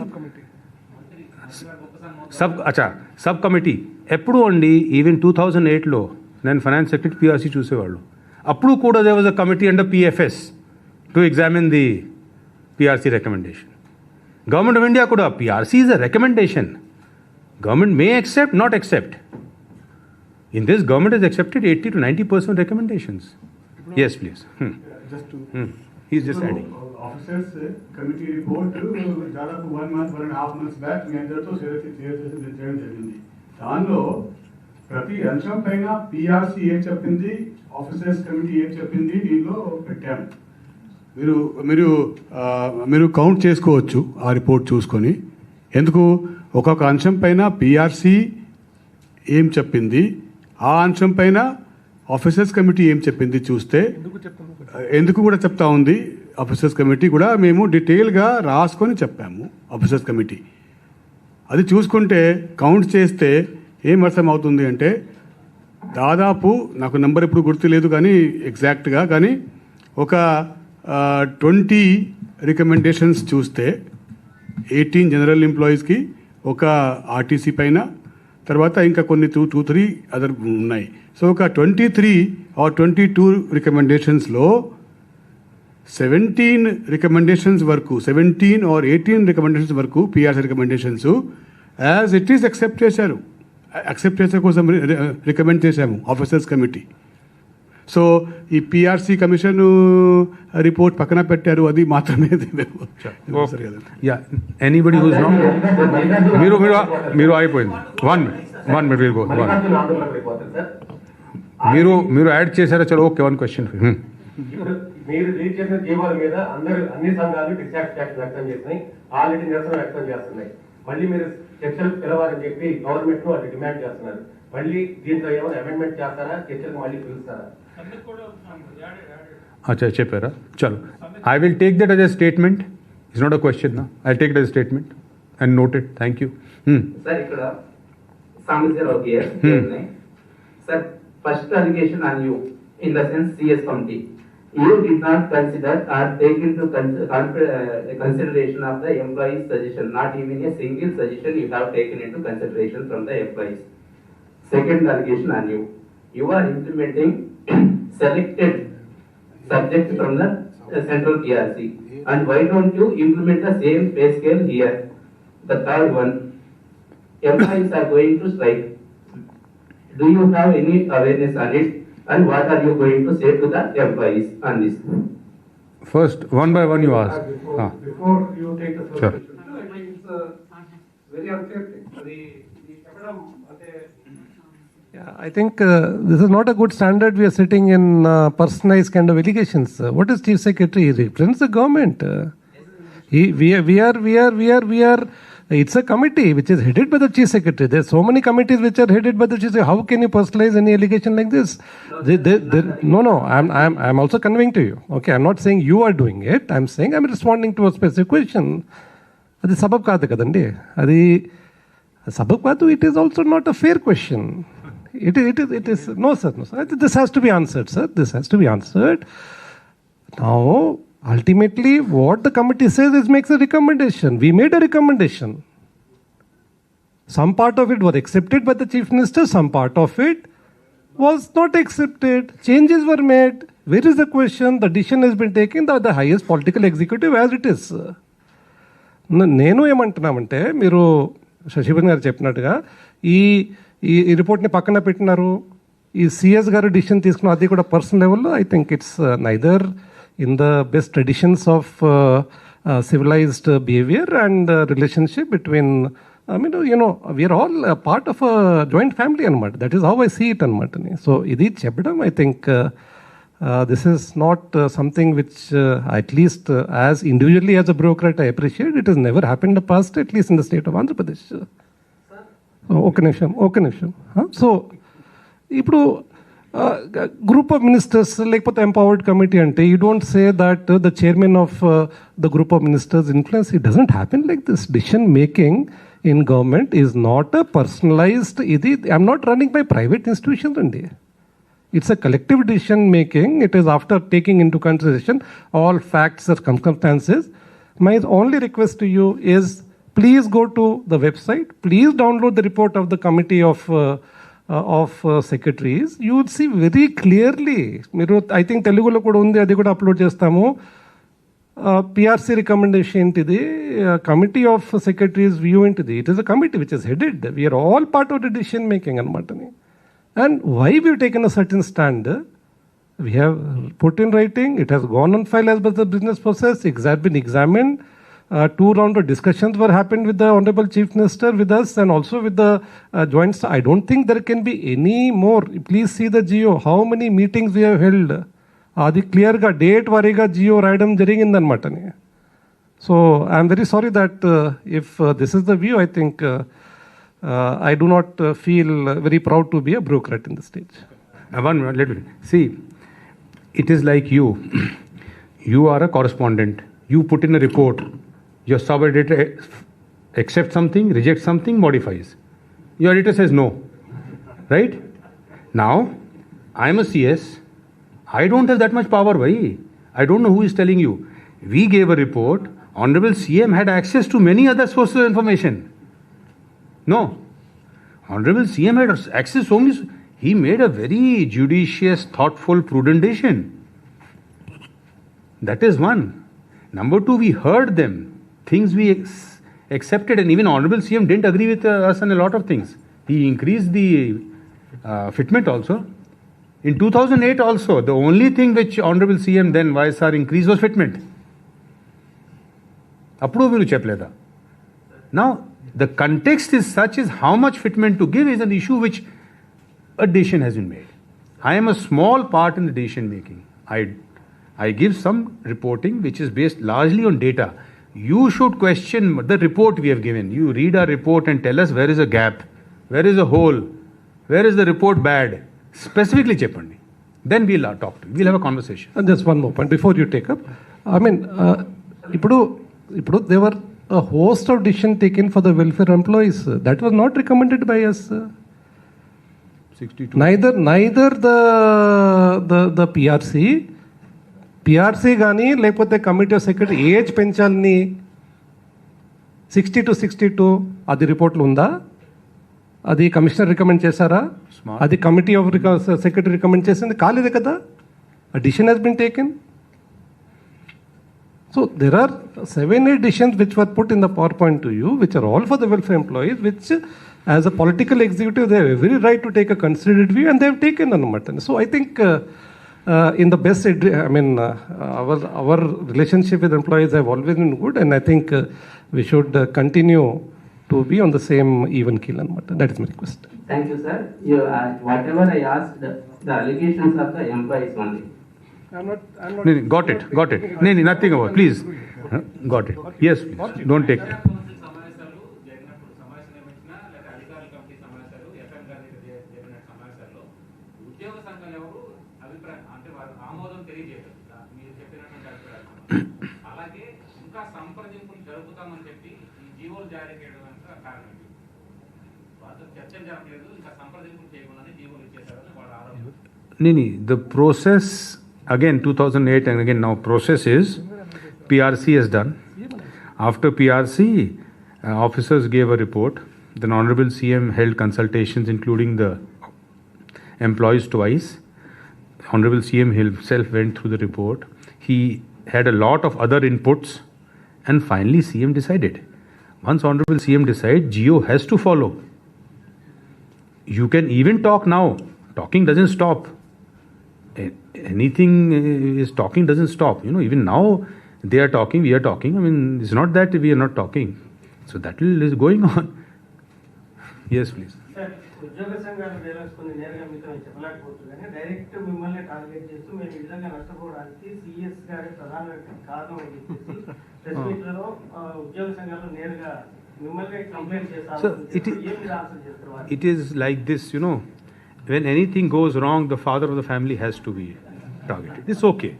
సబ్ కమిటీ. ఎప్పుడు అండి, ఈవెన్ 2008లో నేను ఫైనాన్స్ సెక్రటరీ పిఆర్సీ చూసేవాళ్ళు. అప్పుడు కూడా there was a committee under PFS to examine the PRC recommendation. Government of India kuda PRC is a recommendation. Government may accept, not accept. In this, government has accepted 80 to 90% recommendations. Yes, please. Just to. He's just adding. Officers committee report దాదాపు 1.5 months back మీ అందరితో చేయడం జరిగింది. దానిలో ప్రతి అంశం పైన PRC ఏం చెప్పింది, ఆఫీసర్స్ కమిటీ ఏం చెప్పింది దీనిలో పెట్టాము. మీరు కౌంట్ చేసుకోవచ్చు ఆ రిపోర్ట్ చూసుకొని. ఎందుకు ఒక్కొక్క అంశం పైన PRC ఏం చెప్పింది, ఆ అంశం పైన ఆఫీసర్స్ కమిటీ ఏం చెప్పింది చూస్తే ఎందుకు కూడా చెప్తా ఉంది. ఆఫీసర్స్ కమిటీ కూడా మేము డీటెయిల్గా రాసుకొని చెప్పాము. ఆఫీసర్స్ కమిటీ అది చూసుకుంటే కౌంట్ చేస్తే ఏం అర్థం అవుతుంది అంటే దాదాపు నాకు నెంబర్ ఇప్పుడు గుర్తులేదు కానీ ఎగ్జాక్ట్గా, కానీ ఒక 20 రికమెండేషన్స్ చూస్తే 18 జనరల్ ఎంప్లాయీస్కి, ఒక ఆర్టీసీ పైన, తర్వాత ఇంకా కొన్ని 2-3 అదర్ ఉన్నాయి. సో ఒక 23 or 22 రికమెండేషన్స్లో 17 రికమెండేషన్స్ వరకు, 17 or 18 రికమెండేషన్స్ వరకు PRC recommendations as it is accept చేశారు. యాక్సెప్ట్ చేసే కోసం రికమెండ్ చేశాము ఆఫీసర్స్ కమిటీ. సో ఈ PRC కమిషన్ రిపోర్ట్ పక్కన పెట్టారు, అది మాత్రమే. ఎనీబడి హూస్ నాట్ మీరు అయిపోయింది. వన్ మినిట్ మీరు యాడ్ చేశారా? చలో ఓకే, 1 క్వశ్చన్. మీరు రిలీజ్ చేసిన జీవోల మీద అన్ని సంఘాలు డిస్సాటిస్ఫాక్షన్ వ్యక్తం చేస్తున్నాయి, ఆల్రెడీ నిరసన వ్యక్తం చేస్తున్నాయి. మళ్ళీ మీరు చర్చలు పిలవాలని చెప్పి గవర్నమెంట్ ను వాళ్ళు డిమాండ్ చేస్తున్నారు. మళ్ళీ దీంట్లో ఏమైనా అమెండ్మెంట్ చేస్తారా, చర్చలకు మళ్ళీ పిలుస్తారా? అచ్చా, చెప్పారా? చలో, I will take that as a statement. It's not a question. I take it as a statement and noted. Thank you. Sir, ఇక్కడ sir, first allegation on you in the sense CS committee, you did not consider or take into consideration of the employees' suggestion. Not even a single suggestion you have taken into consideration from the employees. Second allegation on you, you are implementing selected subjects from the central PRC, and why don't you implement the same pay scale here? The third one, employees are going to strike. Do you have any awareness on it, and what are you going to say to the employees on this? First, one by one you ask. Before you take the first Sure. question, no, I think it's a very unfair thing. Yeah, I think this is not a good standard. We are sitting in personalized kind of allegations. What is Chief Secretary? He represents the government. We are. It's a committee which is headed by the Chief Secretary. There are so many committees which are headed by the Chief Secretary. How can you personalize any allegation like this? No. I'm also conveying to you. Okay, I'm not saying you are doing it. I'm saying I'm responding to a specific question. Adi sabab kaadu kadandi. Adi sabab kaadu. It is also not a fair question. It is no sir. This has to be answered, sir. This has to be answered. Now, ultimately, what the committee says is makes a recommendation. We made a recommendation. Some part of it was accepted by the Chief Minister, some part of it was not accepted. Changes were made. Where is the question? The decision has been taken by the highest political executive as it is. నేను ఏమంటున్నామంటే, మీరు శశిభన్ గారు చెప్పినట్టుగా ఈ రిపోర్ట్ని పక్కన పెట్టినారు. ఈ CS గారు డిసిషన్ తీసుకున్న అది కూడా పర్సనల్ లెవెల్లో I think it's neither in the best traditions of civilized behavior and relationship between I mean, we are all a part of a joint family anamata. That is how I see it anamata. So, idi cheppadam, I think this is not something which, at least as individually as a bureaucrat, I appreciate. It has never happened in the past, at least in the state of Andhra Pradesh. Okay, Nisham. So, ఇప్పుడు group of ministers, లేకపోతే empowered committee అంటే, you don't say that the chairman of the group of ministers influence. It doesn't happen like this. Decision making in government is not a personalized. I'm not running by private institutions. It's a collective decision making. It is after taking into consideration all facts or circumstances. My only request to you is please go to the website. Please download the report of the committee of secretaries. You would see very clearly. I think Telugulo kuda undi, adi kuda upload chestamu. PRC recommendation intidi, committee of secretaries view intidi. It is a committee which is headed. We are all part of the decision making anamata. And why we've taken a certain stand, we have put in writing. It has gone on file as per the business process. It has been examined. 2 rounds of discussions were happened with the Honorable Chief Minister, with us, and also with the joint. I don't think there can be any more. Please see the GO. How many meetings we have held. Adi clear ga date variga GO raidam jarigindanmatani. So I am very sorry that if this is the view, I think I do not feel very proud to be a bureaucrat in the stage. One minute, let me see. It is like you. You are a correspondent. You put in a report. Your sub-editor accepts something, rejects something, modifies. Your editor says no. Right? Now, I am a CS. I don't have that much power, bhai. I don't know who is telling you. We gave a report. Honorable CM had access to many other sources of information. No. Honorable CM had access to only. He made a very judicious, thoughtful, prudent decision. That is one. Number 2, we heard them. Things we accepted, and even Honorable CM didn't agree with us on a lot of things. He increased the fitment also. In 2008 also, the only thing which Honorable CM then YSR increased was fitment. Now, the context is such as how much fitment to give is an issue which a decision has been made. I am a small part in the decision making. I give some reporting which is based largely on data. You should question the report we have given. You read our report and tell us where is a gap, where is a hole, where is the report bad. Specifically cheppandi. Then we'll talk to you. We'll have a conversation. And just one more point before you take up. I mean, there were a host of decisions taken for the welfare employees. That was not recommended by us. 62. Neither the PRC కానీ లేకపోతే committee of secretary age పెంచాలని 60 to 62 అది రిపోర్ట్లో ఉందా? అది commissioner recommend చేశారా? అది committee of secretary recommend చేసింది కాలేదే కదా. A decision has been taken. So there are 7-8 decisions which were put in the PowerPoint to you, which are all for the welfare employees, which as a political executive they have every right to take a considered view, and they have taken anamata. So I think in the best, I mean, our relationship with employees have always been good, and I think we should continue to be on the same even keel. That is my request. Thank you, sir. Whatever I asked, the allegations of the employees only. I'm not. Got it. No, nothing over. Please. Got it. Yes, please. Don't take. The process, again 2008 and again now process is PRC has done. After PRC, officers gave a report. Then Honorable CM held consultations including the employees twice. Honorable CM himself went through the report. He had a lot of other inputs, and finally CM decided. Once Honorable CM decides, GO has to follow. You can even talk now. Talking doesn't stop. Anything is talking doesn't stop. Even now they are talking, we are talking. I mean, it's not that we are not talking. So that is going on. Yes, please. Sir ఉద్యోగ సంఘాలు వేలాసుకుని నేరుగా మీతో చెప్పలేకపోతుంది కానీ direct మిమ్మల్ని target చేస్తూ మేము ఈ విధంగా నష్టపోవడానికి సిఎస్ గారి ప్రధాన కారణం అని చెప్పేసి ప్రెస్ మీట్లలో ఉద్యోగ సంఘాలు నేరుగా మిమ్మల్ని కంప్లైంట్ చేస్తారు. ఏమి ఆన్సర్ చేస్తారు? It is like this, you know, when anything goes wrong, the father of the family has to be targeted. It's okay.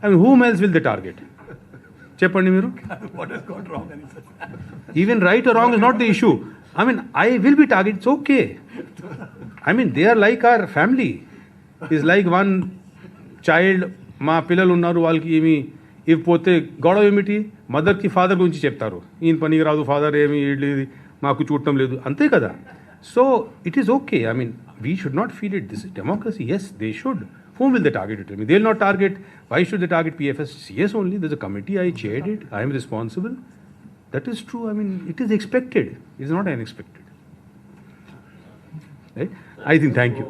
I mean, whom else will they target? Cheppandi meeru. What has gone wrong? Even right or wrong is not the issue. I mean, I will be targeted. It's okay. I mean, they are like our family. It's like one child. మా పిల్లలు ఉన్నారు, వాళ్ళకి ఏమి ఇవి పోతే గొడవ ఏమిటి? మదర్కి ఫాదర్ గురించి చెప్తారు, ఈయన పనికి రాదు, ఫాదర్ ఏమి ఇది మాకు చూడటం లేదు, అంతే కదా. So it is okay. I mean, we should not feel it. This is democracy. Yes, they should. Whom will they target it? I mean, they will not target. Why should they target PFS? Yes, only. There's a committee. I chaired it. I am responsible. That is true. I mean, it is expected. It is not unexpected. Right? I think, thank you.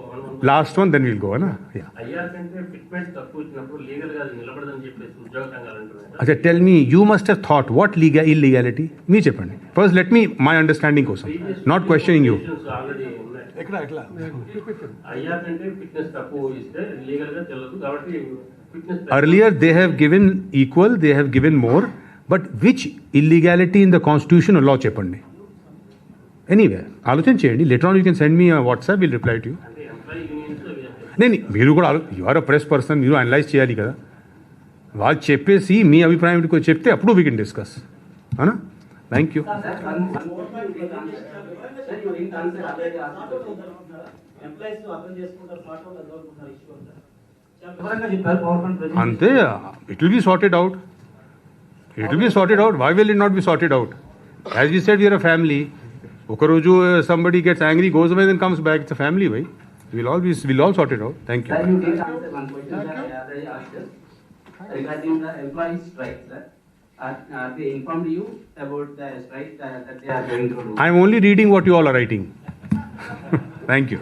Last one, then we'll go. Na? Yeah. IR కంటే fitment తక్కువ ఇచ్చినప్పుడు legal గా నిలబడదని చెప్పేసి ఉద్యోగ సంఘాలు అంటున్నారు. Acha, tell me, you must have thought what illegality? Me cheppandi. First, let me my understanding kosam. Not questioning you. Already IR కంటే fitness తక్కువ ఇస్తే లీగల్ గా చెల్లదు కాబట్టి fitness Earlier, they have given equal, they have given more, but which illegality in the constitution or law cheppandi? Anyway, ఆలోచన చేయండి. Later on, you can send me a WhatsApp, we'll reply to you. అంటే employee unions నేను మీరు కూడా you are a press person, మీరు analyse చేయాలి కదా. వాళ్ళు చెప్పేసి మీ అభిప్రాయం ఏంటికో చెప్తే అప్పుడు వీ కెన్ డిస్కస్. అవునా? Thank you. అంతే, it will be sorted out. It will be sorted out. Why will it not be sorted out? As you said, we are a family. ఒకరోజు somebody gets angry, goes away, then comes back. It's a family, way. We'll all sort it out. Thank you. Sir, you did answer one question that I already asked regarding the employee strike, sir. They informed you about the strike that they are going to do. I'm only reading what you all are writing. Thank you.